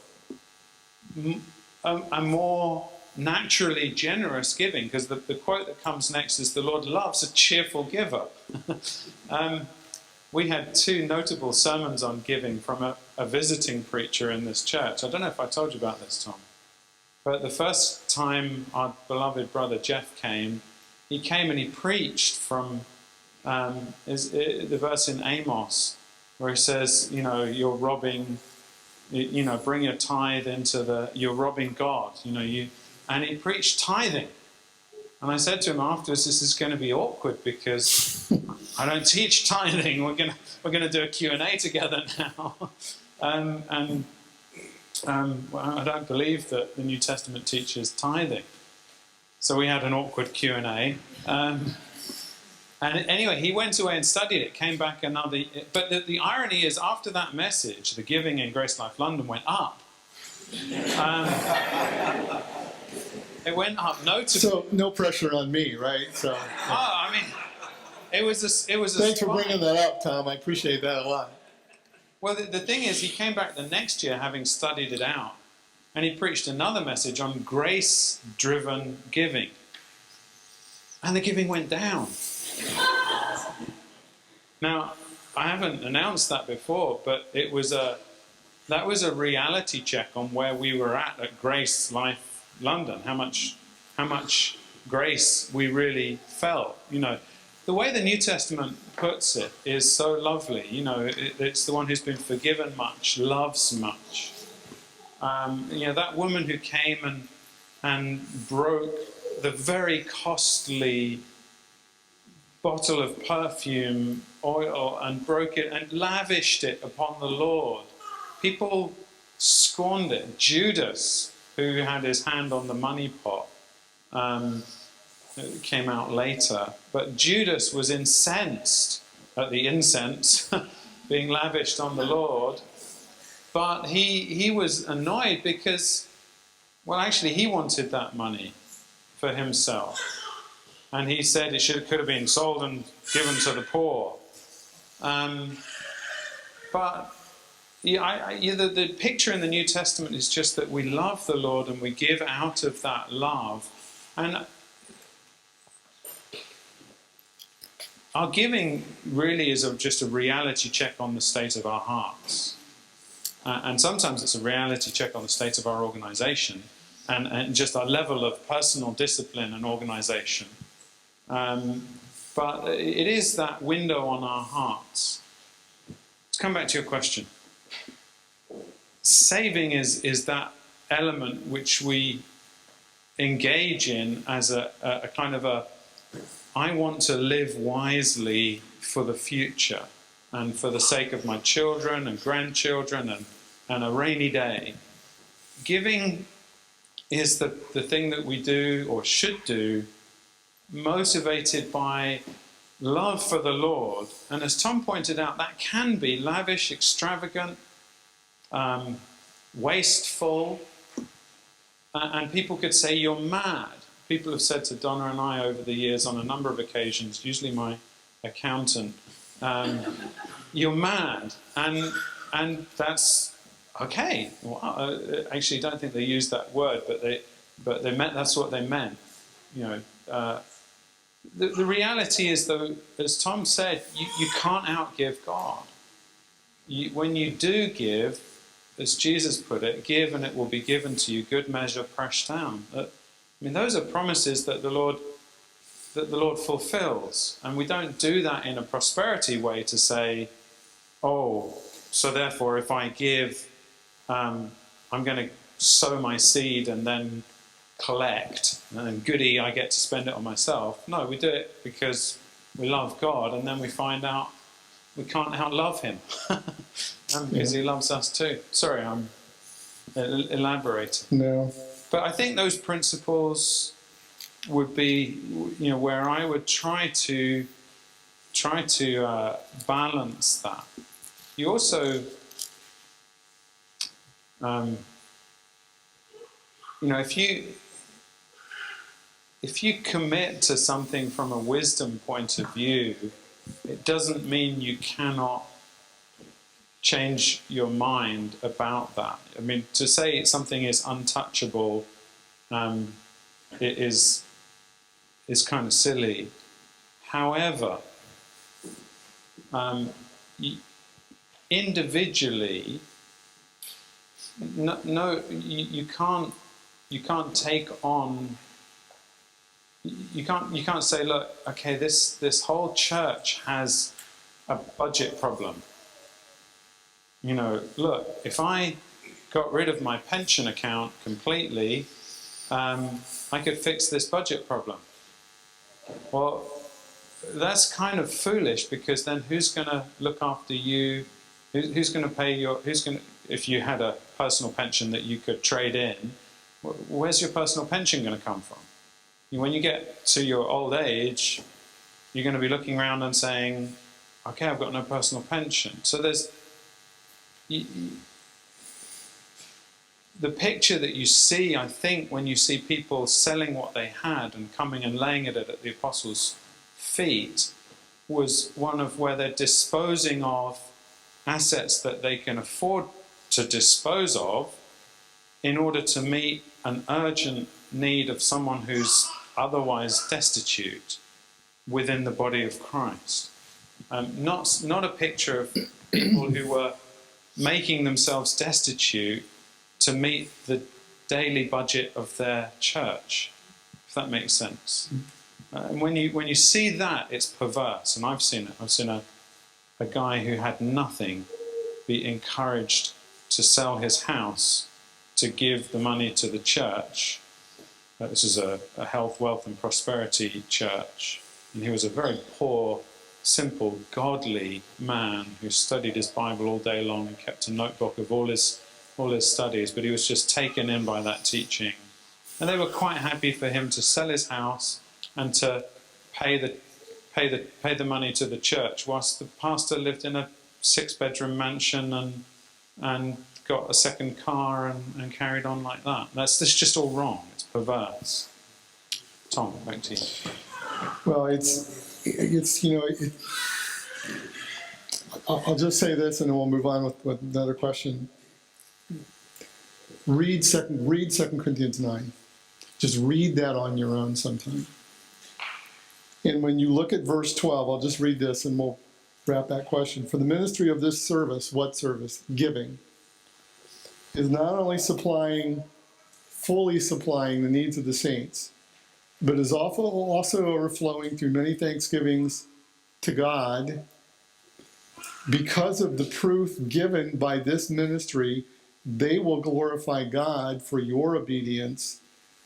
a more naturally generous giving, because the quote that comes next is, the Lord loves a cheerful giver. We had two notable sermons on giving from a visiting preacher in this church. I don't know if I told you about this, Tom, but the first time our beloved brother Jeff came, he came and he preached from the verse in Amos, where he says, you know, you're robbing, you know, bring your tithe into you're robbing God, you know, and he preached tithing. And I said to him afterwards, this is going to be awkward because I don't teach tithing. We're going to do a Q&A together now. I don't believe that the New Testament teaches tithing. So we had an awkward Q&A. And anyway, he went away and studied it, came back another... But the irony is, after that message, the giving in GraceLife London went up. It went up notably. So no pressure on me, right? So. Oh, I mean, it was a Thanks for bringing that up, Tom. I appreciate that a lot. Well, the thing is, he came back the next year having studied it out, and he preached another message on grace-driven giving. And the giving went down. Now, I haven't announced that before, but that was a reality check on where we were at GraceLife London. How much grace we really felt. You know, the way the New Testament puts it is so lovely. You know, it's the one who's been forgiven much, loves much. You know, that woman who came and broke the very costly bottle of perfume oil and broke it and lavished it upon the Lord. People scorned it. Judas, who had his hand on the money pot, it came out later, but Judas was incensed at the incense being lavished on the Lord, but he was annoyed because, well, actually he wanted that money for himself, and he said it could have been sold and given to the poor. But the picture in the New Testament is just that we love the Lord and we give out of that love. And our giving really is just a reality check on the state of our hearts. And sometimes it's a reality check on the state of our organisation and just our level of personal discipline and organisation. But it is that window on our hearts. Let's come back to your question. Saving is that element which we engage in as a kind of I want to live wisely for the future and for the sake of my children and grandchildren and a rainy day. Giving is the thing that we do or should do motivated by love for the Lord. And as Tom pointed out, that can be lavish, extravagant, wasteful, and people could say you're mad. People have said to Donna and I over the years on a number of occasions, usually my accountant, you're mad, and that's okay. Well, actually, I don't think they used that word, but they meant that's what they meant. You know, the reality is, though, as Tom said, you can't outgive God. When you do give, as Jesus put it, give and it will be given to you, good measure, pressed down. I mean, those are promises that the Lord fulfills, and we don't do that in a prosperity way to say, oh, so therefore if I give, I'm going to sow my seed and then collect, and goody, I get to spend it on myself. No, we do it because we love God, and then we find out we can't outlove him because he loves us too. Sorry, I'm elaborating. No. But I think those principles would be, you know, where I would try to balance that. You also, you know, if you commit to something from a wisdom point of view, it doesn't mean you cannot change your mind about that. I mean, to say something is untouchable it is kind of silly. However, individually, you can't take on. You can't say, look, okay, this whole church has a budget problem. You know, look, if I got rid of my pension account completely, I could fix this budget problem. Well, that's kind of foolish, because then who's going to look after you? Who's going to pay your? If you had a personal pension that you could trade in, where's your personal pension going to come from? When you get to your old age, you're going to be looking around and saying, okay, I've got no personal pension. So there's the picture that you see, I think, when you see people selling what they had and coming and laying it at the apostles' feet, was one of where they're disposing of assets that they can afford to dispose of in order to meet an urgent need of someone who's otherwise destitute. within the body of Christ. Not a picture of people who were making themselves destitute to meet the daily budget of their church, if that makes sense. And when you see that, it's perverse, and I've seen it. I've seen a guy who had nothing be encouraged to sell his house to give the money to the church. This is a health, wealth and prosperity church. And he was a very poor, simple, godly man who studied his Bible all day long and kept a notebook of all his studies, but he was just taken in by that teaching. And they were quite happy for him to sell his house and to pay the money to the church, whilst the pastor lived in a 6-bedroom mansion and got a second car and carried on like that. That's just all wrong. It's perverse. Tom, back to you. Well, I'll just say this, and then we'll move on with another question. Read 2 Corinthians 9. Just read that on your own sometime. And when you look at verse 12, I'll just read this and we'll wrap that question. For the ministry of this service, what service? Giving. Is not only fully supplying the needs of the saints, but is also overflowing through many thanksgivings to God because of the proof given by this ministry. They will glorify God for your obedience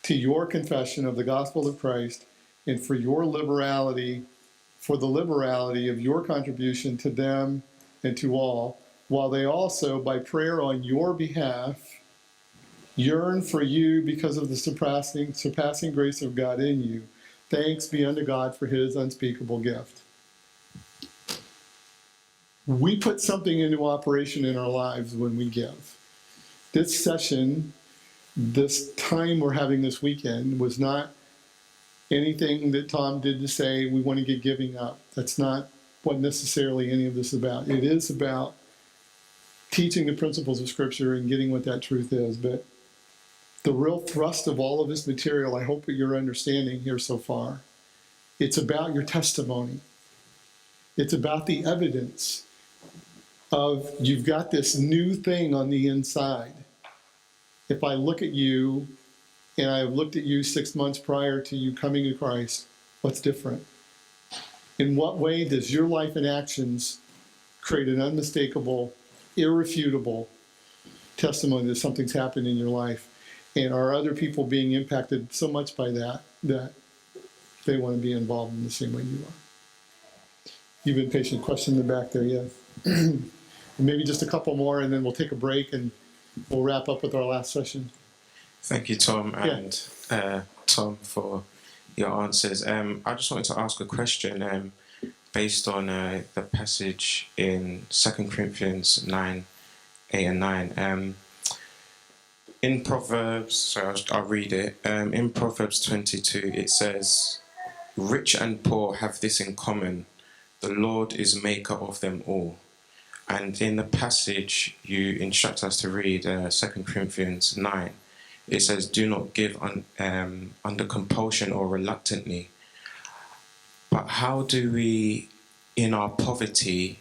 to your confession of the gospel of Christ and for the liberality of your contribution to them and to all, while they also, by prayer on your behalf, yearn for you because of the surpassing grace of God in you. Thanks be unto God for his unspeakable gift. We put something into operation in our lives when we give. This session, this time we're having this weekend, was not anything that Tom did to say we want to get giving up. That's not what necessarily any of this is about. It is about teaching the principles of Scripture and getting what that truth is. But the real thrust of all of this material, I hope that you're understanding here so far, it's about your testimony. It's about the evidence of you've got this new thing on the inside. If I look at you, and I've looked at you 6 months prior to you coming to Christ, what's different? In what way does your life and actions create an unmistakable, irrefutable testimony that something's happened in your life? And are other people being impacted so much by that they want to be involved in the same way you are? You've been patient. Question in the back there, yes. Maybe just a couple more, and then we'll take a break and we'll wrap up with our last session. Thank you, Tom, and Tom, for your answers. I just wanted to ask a question based on the passage in 2 Corinthians 9, 8 and 9. In Proverbs, so I'll read it. In Proverbs 22, it says, "Rich and poor have this in common: the Lord is maker of them all." And in the passage you instruct us to read, 2 Corinthians 9, it says, "Do not give under compulsion or reluctantly." But how do we, in our poverty,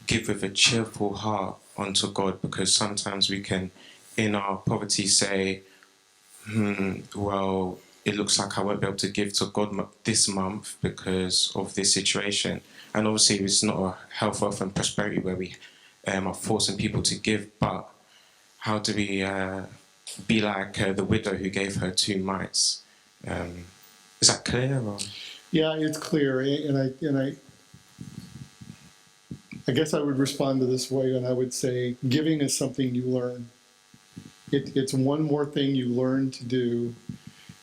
give with a cheerful heart unto God? Because sometimes we can, in our poverty, say, well, it looks like I won't be able to give to God this month because of this situation. And obviously it's not a health, wealth and prosperity where we are forcing people to give, but how do we be like the widow who gave her 2 mites? Is that clear? Or? Yeah, it's clear, and I guess I would respond to this way, and I would say giving is something you learn. It's one more thing you learn to do.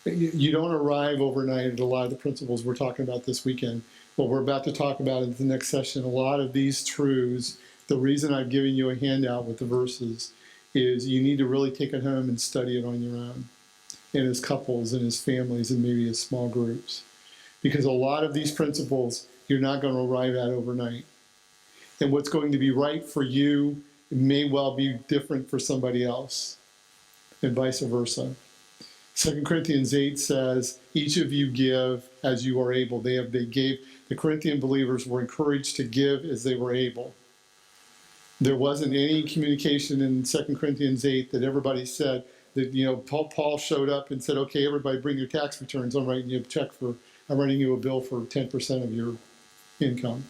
You don't arrive overnight at a lot of the principles we're talking about this weekend. What we're about to talk about in the next session, a lot of these truths, the reason I've given you a handout with the verses is you need to really take it home and study it on your own, and as couples and as families and maybe as small groups. Because a lot of these principles you're not going to arrive at overnight. And what's going to be right for you may well be different for somebody else, and vice versa. 2 Corinthians 8 says, each of you give as you are able. They gave, the Corinthian believers were encouraged to give as they were able. There wasn't any communication in 2 Corinthians 8 that everybody said that, Paul showed up and said, okay, everybody bring your tax returns. I'm writing you a bill for 10% of your income.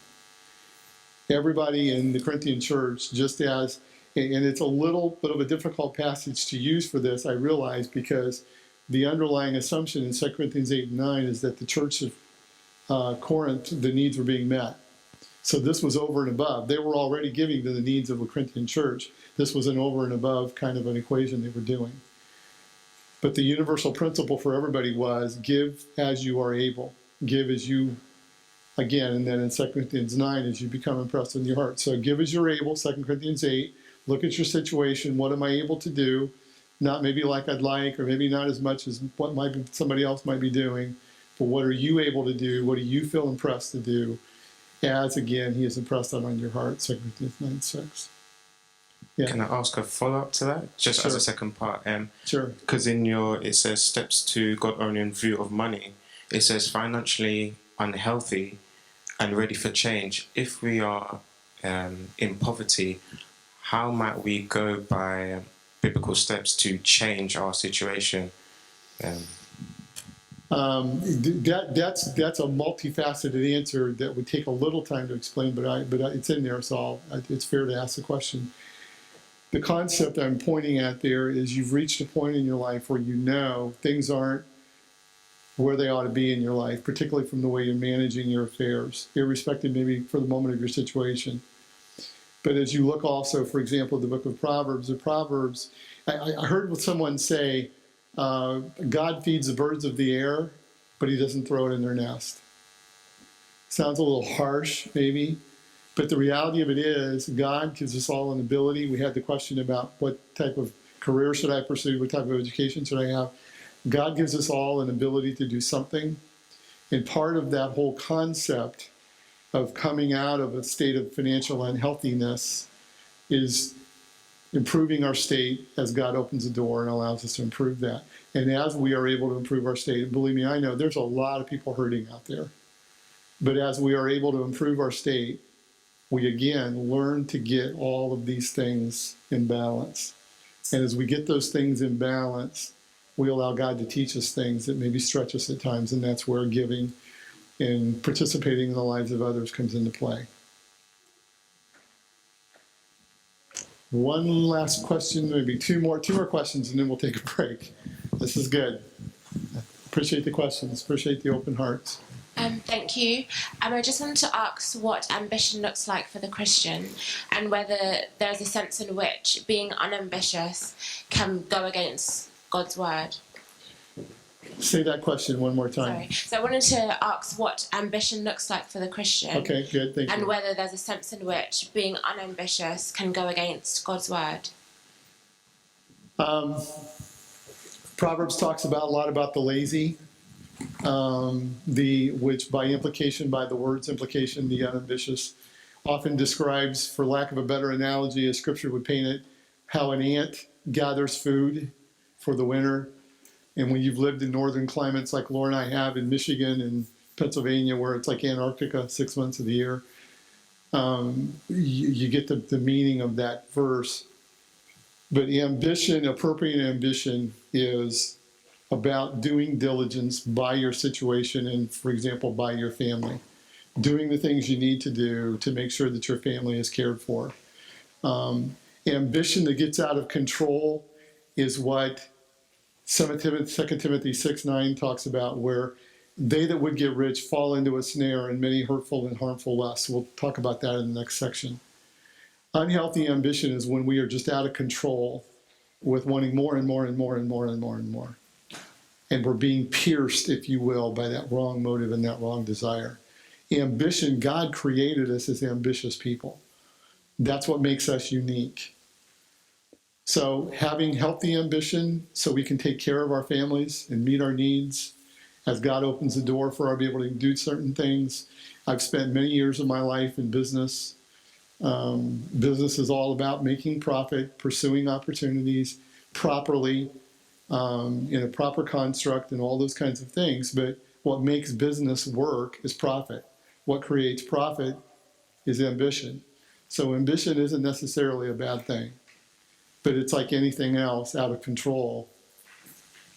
Everybody in the Corinthian church, just as, and it's a little bit of a difficult passage to use for this, I realize, because the underlying assumption in 2 Corinthians 8 and 9 is that the church of Corinth, the needs were being met. So this was over and above. They were already giving to the needs of the Corinthian church. This was an over and above kind of an equation they were doing. But the universal principle for everybody was give as you are able. Give as you, again, and then in 2 Corinthians 9, as you become impressed in your heart. So give as you're able, 2 Corinthians 8. Look at your situation. What am I able to do? Not maybe like I'd like, or maybe not as much as what somebody else might be doing. But what are you able to do? What do you feel impressed to do? As, again, he is impressed on your heart, 2 Corinthians 9:6. Yeah. Can I ask a follow-up to that? Just as a second part. Sure. Because it says steps to God-oriented view of money. It says financially unhealthy and ready for change. If we are in poverty, how might we go by biblical steps to change our situation? That's a multifaceted answer that would take a little time to explain, but it's in there, so it's fair to ask the question. The concept I'm pointing at there is you've reached a point in your life where you know things aren't where they ought to be in your life, particularly from the way you're managing your affairs, irrespective maybe for the moment of your situation. But as you look also, for example, the book of Proverbs, I heard someone say, God feeds the birds of the air, but he doesn't throw it in their nest. Sounds a little harsh, maybe, but the reality of it is God gives us all an ability. We had the question about what type of career should I pursue, what type of education should I have. God gives us all an ability to do something, and part of that whole concept of coming out of a state of financial unhealthiness is improving our state as God opens the door and allows us to improve that. And as we are able to improve our state, and believe me, I know there's a lot of people hurting out there. But as we are able to improve our state, we again learn to get all of these things in balance. And as we get those things in balance, we allow God to teach us things that maybe stretch us at times, and that's where giving and participating in the lives of others comes into play. One last question, maybe two more questions, and then we'll take a break. This is good. Appreciate the questions. Appreciate the open hearts. Thank you. I just wanted to ask what ambition looks like for the Christian, and whether there's a sense in which being unambitious can go against God's word. Say that question one more time. Sorry. So I wanted to ask what ambition looks like for the Christian. Okay, good. Thank you. And whether there's a sense in which being unambitious can go against God's word. Proverbs talks a lot about the lazy, which by implication, by the word's implication, the unambitious, often describes, for lack of a better analogy, as Scripture would paint it, how an ant gathers food for the winter. And when you've lived in northern climates like Laura and I have in Michigan and Pennsylvania, where it's like Antarctica 6 months of the year, you get the meaning of that verse. But ambition, appropriate ambition, is about doing diligence by your situation and, for example, by your family. Doing the things you need to do to make sure that your family is cared for. Ambition that gets out of control is what 2 Timothy 6:9 talks about, where they that would get rich fall into a snare and many hurtful and harmful lusts. We'll talk about that in the next section. Unhealthy ambition is when we are just out of control with wanting more and more and more and more and more and more. And we're being pierced, if you will, by that wrong motive and that wrong desire. Ambition, God created us as ambitious people. That's what makes us unique. So having healthy ambition so we can take care of our families and meet our needs as God opens the door for us to be able to do certain things. I've spent many years of my life in business. Business is all about making profit, pursuing opportunities properly, in a proper construct and all those kinds of things. But what makes business work is profit. What creates profit is ambition. So ambition isn't necessarily a bad thing, but it's like anything else, out of control.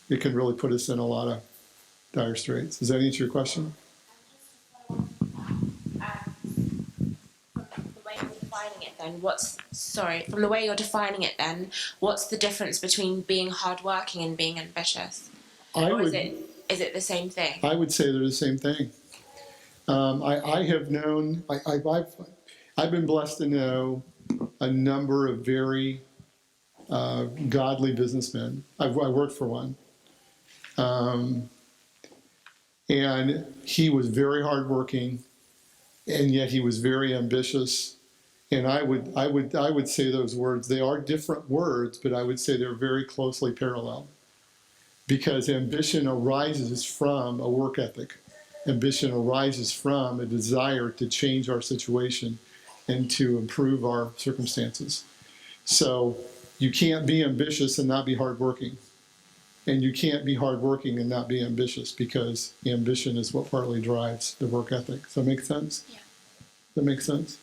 It can really put us in a lot of dire straits. Does that answer your question? From the way you're defining it then, what's the difference between being hardworking and being ambitious? Is it the same thing? I would say they're the same thing. I have known, I've been blessed to know a number of very godly businessmen. I worked for one. And he was very hardworking, and yet he was very ambitious. And I would say those words, they are different words, but I would say they're very closely parallel. Because ambition arises from a work ethic. Ambition arises from a desire to change our situation and to improve our circumstances. So you can't be ambitious and not be hardworking. And you can't be hardworking and not be ambitious, because ambition is what partly drives the work ethic. Does that make sense? Yeah. Does that make sense?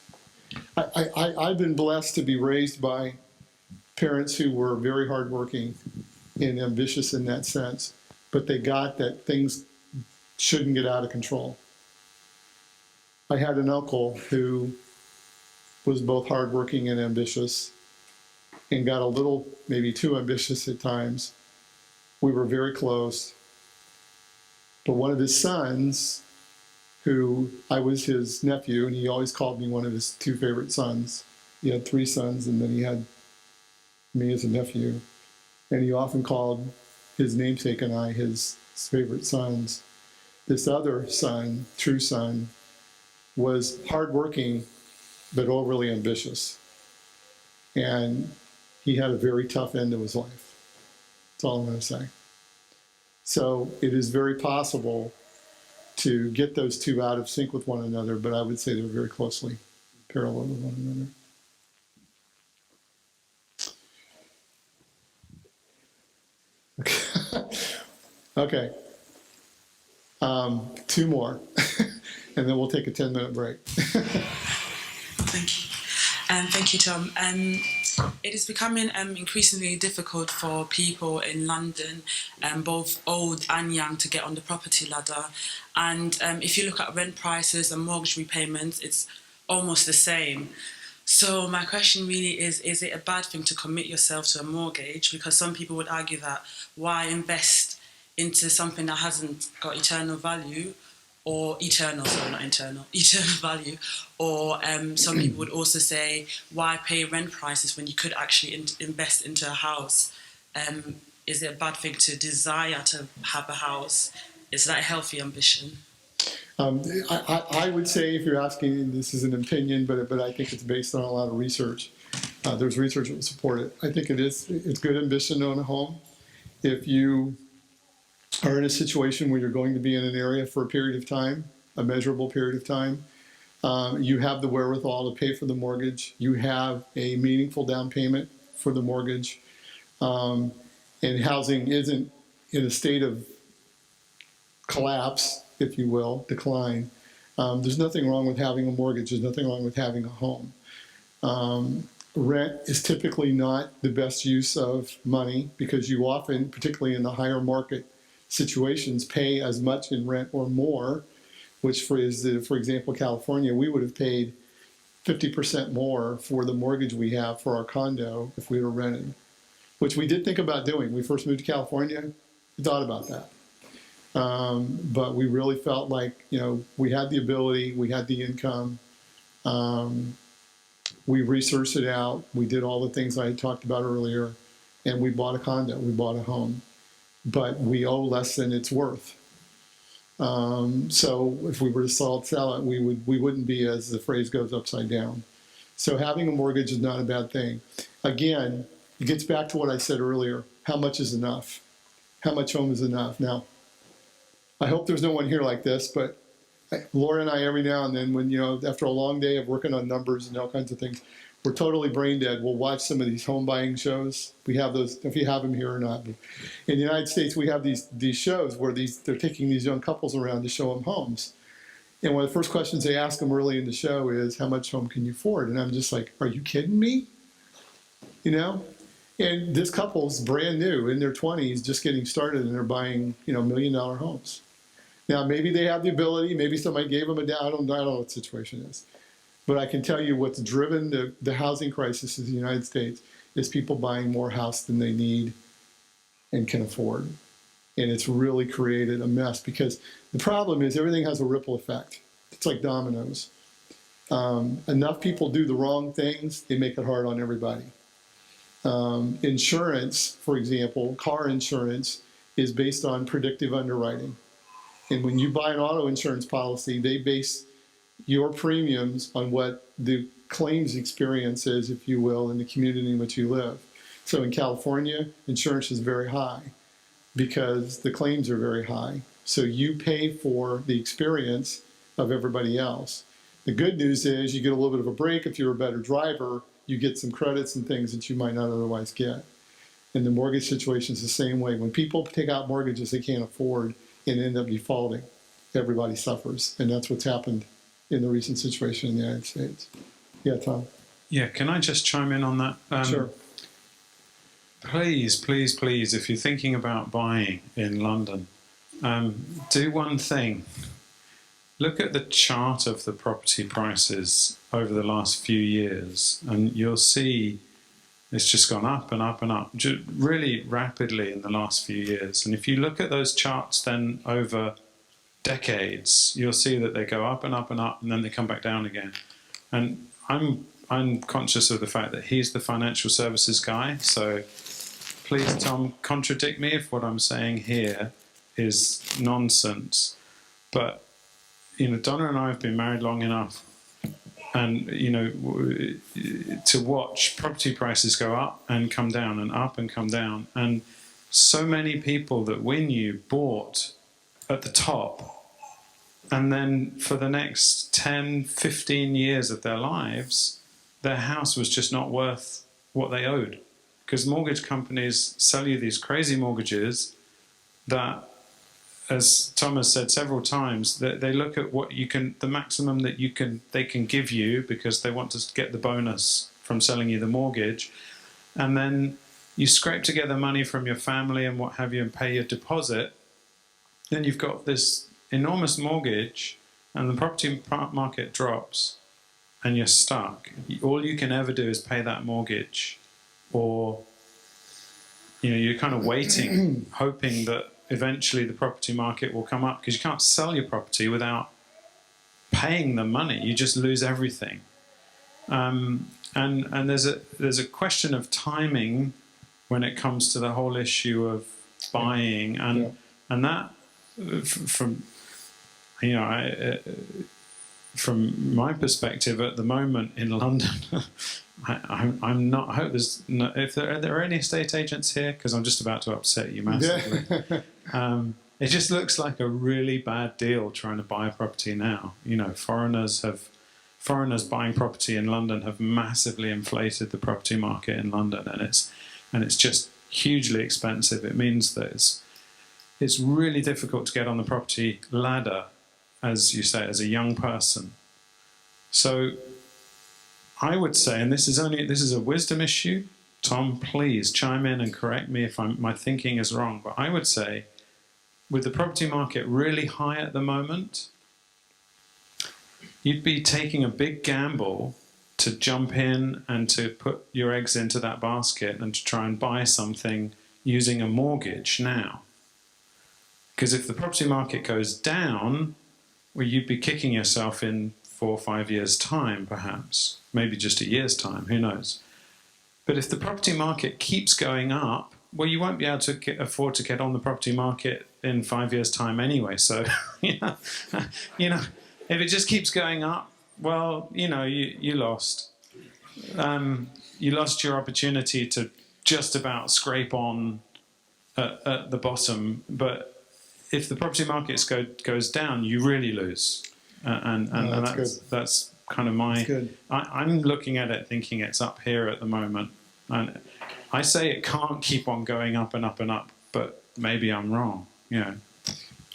I've been blessed to be raised by parents who were very hardworking and ambitious in that sense, but they got that things shouldn't get out of control. I had an uncle who was both hardworking and ambitious, and got a little, maybe too ambitious at times. We were very close. But one of his sons, who I was his nephew, and he always called me one of his two favorite sons. He had 3 sons, and then he had me as a nephew. And he often called his namesake and I his favorite sons. This other son, true son, was hardworking, but overly ambitious. And he had a very tough end of his life. That's all I'm going to say. So it is very possible to get those two out of sync with one another, but I would say they're very closely parallel with one another. Okay. 2 more, and then we'll take a 10-minute break. Thank you. Thank you, Tom. It is becoming increasingly difficult for people in London, both old and young, to get on the property ladder. And if you look at rent prices and mortgage repayments, it's almost the same. So my question really is it a bad thing to commit yourself to a mortgage? Because some people would argue that why invest into something that hasn't got eternal value, or eternal value, or some people would also say, why pay rent prices when you could actually invest into a house? Is it a bad thing to desire to have a house? Is that a healthy ambition? I would say, if you're asking, this is an opinion, but I think it's based on a lot of research. There's research that would support it. I think it's good ambition to own a home. If you are in a situation where you're going to be in an area for a period of time, a measurable period of time, you have the wherewithal to pay for the mortgage, you have a meaningful down payment for the mortgage, and housing isn't in a state of collapse, if you will, decline, there's nothing wrong with having a mortgage, there's nothing wrong with having a home. Rent is typically not the best use of money, because you often, particularly in the higher market situations, pay as much in rent or more, which for example, California, we would have paid 50% more for the mortgage we have for our condo if we were rented, which we did think about doing. When we first moved to California, we thought about that. But we really felt like, we had the ability, we had the income. We researched it out. We did all the things I had talked about earlier, and we bought a condo, we bought a home. But we owe less than it's worth. So if we were to sell it, we wouldn't be, as the phrase goes, upside down. So having a mortgage is not a bad thing. Again, it gets back to what I said earlier. How much is enough? How much home is enough? Now, I hope there's no one here like this, but Laura and I, every now and then, when, after a long day of working on numbers and all kinds of things, we're totally brain dead. We'll watch some of these home buying shows. We have those, if you have them here or not. In the United States, we have these shows where they're taking these young couples around to show them homes. And one of the first questions they ask them early in the show is, how much home can you afford? And I'm just like, are you kidding me? You know? And this couple's brand new, in their 20s, just getting started, and they're buying, $1 million homes. Now, maybe they have the ability, maybe somebody gave them a down, I don't know what the situation is. But I can tell you what's driven the housing crisis in the United States is people buying more house than they need and can afford. And it's really created a mess, because the problem is everything has a ripple effect. It's like dominoes. Enough people do the wrong things, they make it hard on everybody. Insurance, for example, car insurance is based on predictive underwriting. And when you buy an auto insurance policy, they base your premiums on what the claims experience is, if you will, in the community in which you live. So in California, insurance is very high because the claims are very high. So you pay for the experience of everybody else. The good news is you get a little bit of a break. If you're a better driver, you get some credits and things that you might not otherwise get. And the mortgage situation is the same way. When people take out mortgages they can't afford and end up defaulting, everybody suffers. And that's what's happened in the recent situation in the United States. Yeah, Tom? Yeah, can I just chime in on that? Sure. Please, please, please, if you're thinking about buying in London, do one thing. Look at the chart of the property prices over the last few years, and you'll see it's just gone up and up and up, really rapidly in the last few years. And if you look at those charts then over decades, you'll see that they go up and up and up, and then they come back down again. And I'm conscious of the fact that he's the financial services guy, so please, Tom, contradict me if what I'm saying here is nonsense. But Donna and I have been married long enough, and to watch property prices go up and come down and up and come down, and so many people that we knew bought at the top, and then for the next 10, 15 years of their lives, their house was just not worth what they owed, because mortgage companies sell you these crazy mortgages that, as Thomas said several times, that they look at what the maximum that they can give you, because they want to get the bonus from selling you the mortgage, and then you scrape together money from your family and what have you and pay your deposit. Then you've got this enormous mortgage, and the property market drops, and you're stuck. All you can ever do is pay that mortgage, or you're kind of waiting, hoping that eventually the property market will come up, because you can't sell your property without paying the money. You just lose everything. And there's a question of timing when it comes to the whole issue of buying, and that from my perspective at the moment in London, I'm not. I hope there's no. If are there any estate agents here? Because I'm just about to upset you massively. It just looks like a really bad deal trying to buy a property now. Foreigners buying property in London have massively inflated the property market in London, and it's just hugely expensive. It means that it's really difficult to get on the property ladder, as you say, as a young person. So I would say, and this is a wisdom issue. Tom, please chime in and correct me if my thinking is wrong. But I would say, with the property market really high at the moment, you'd be taking a big gamble to jump in and to put your eggs into that basket and to try and buy something using a mortgage now. Because if the property market goes down, well, you'd be kicking yourself in 4 or 5 years' time, perhaps. Maybe just a year's time, who knows. But if the property market keeps going up, well, you won't be able to afford to get on the property market in 5 years' time anyway. So, if it just keeps going up, well, you lost. You lost your opportunity to just about scrape on at the bottom. But if the property market goes down, you really lose. And that's kind of my. That's good. I'm looking at it thinking it's up here at the moment, and I say it can't keep on going up and up and up, but maybe I'm wrong. You know.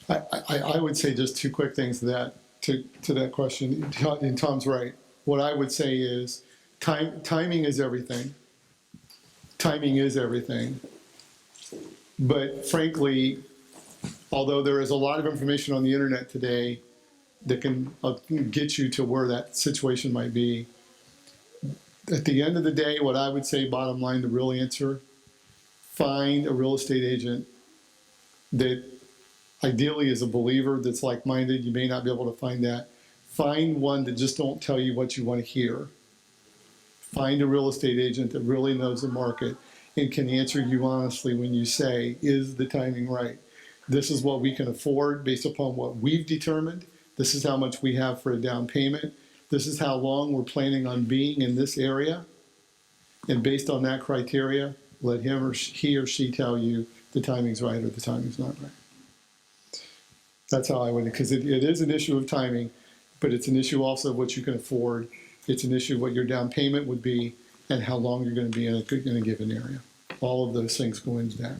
I would say just two quick things to that question. And Tom's right. What I would say is timing is everything. Timing is everything. But frankly, although there is a lot of information on the internet today that can get you to where that situation might be, at the end of the day, what I would say, bottom line, the real answer, find a real estate agent that ideally is a believer, that's like-minded. You may not be able to find that. Find one that just don't tell you what you want to hear. Find a real estate agent that really knows the market and can answer you honestly when you say, is the timing right? This is what we can afford based upon what we've determined. This is how much we have for a down payment. This is how long we're planning on being in this area. And based on that criteria, let he or she tell you the timing's right or the timing's not right. That's how I would, because it is an issue of timing, but it's an issue also of what you can afford. It's an issue of what your down payment would be and how long you're going to be in a given area. All of those things go into that.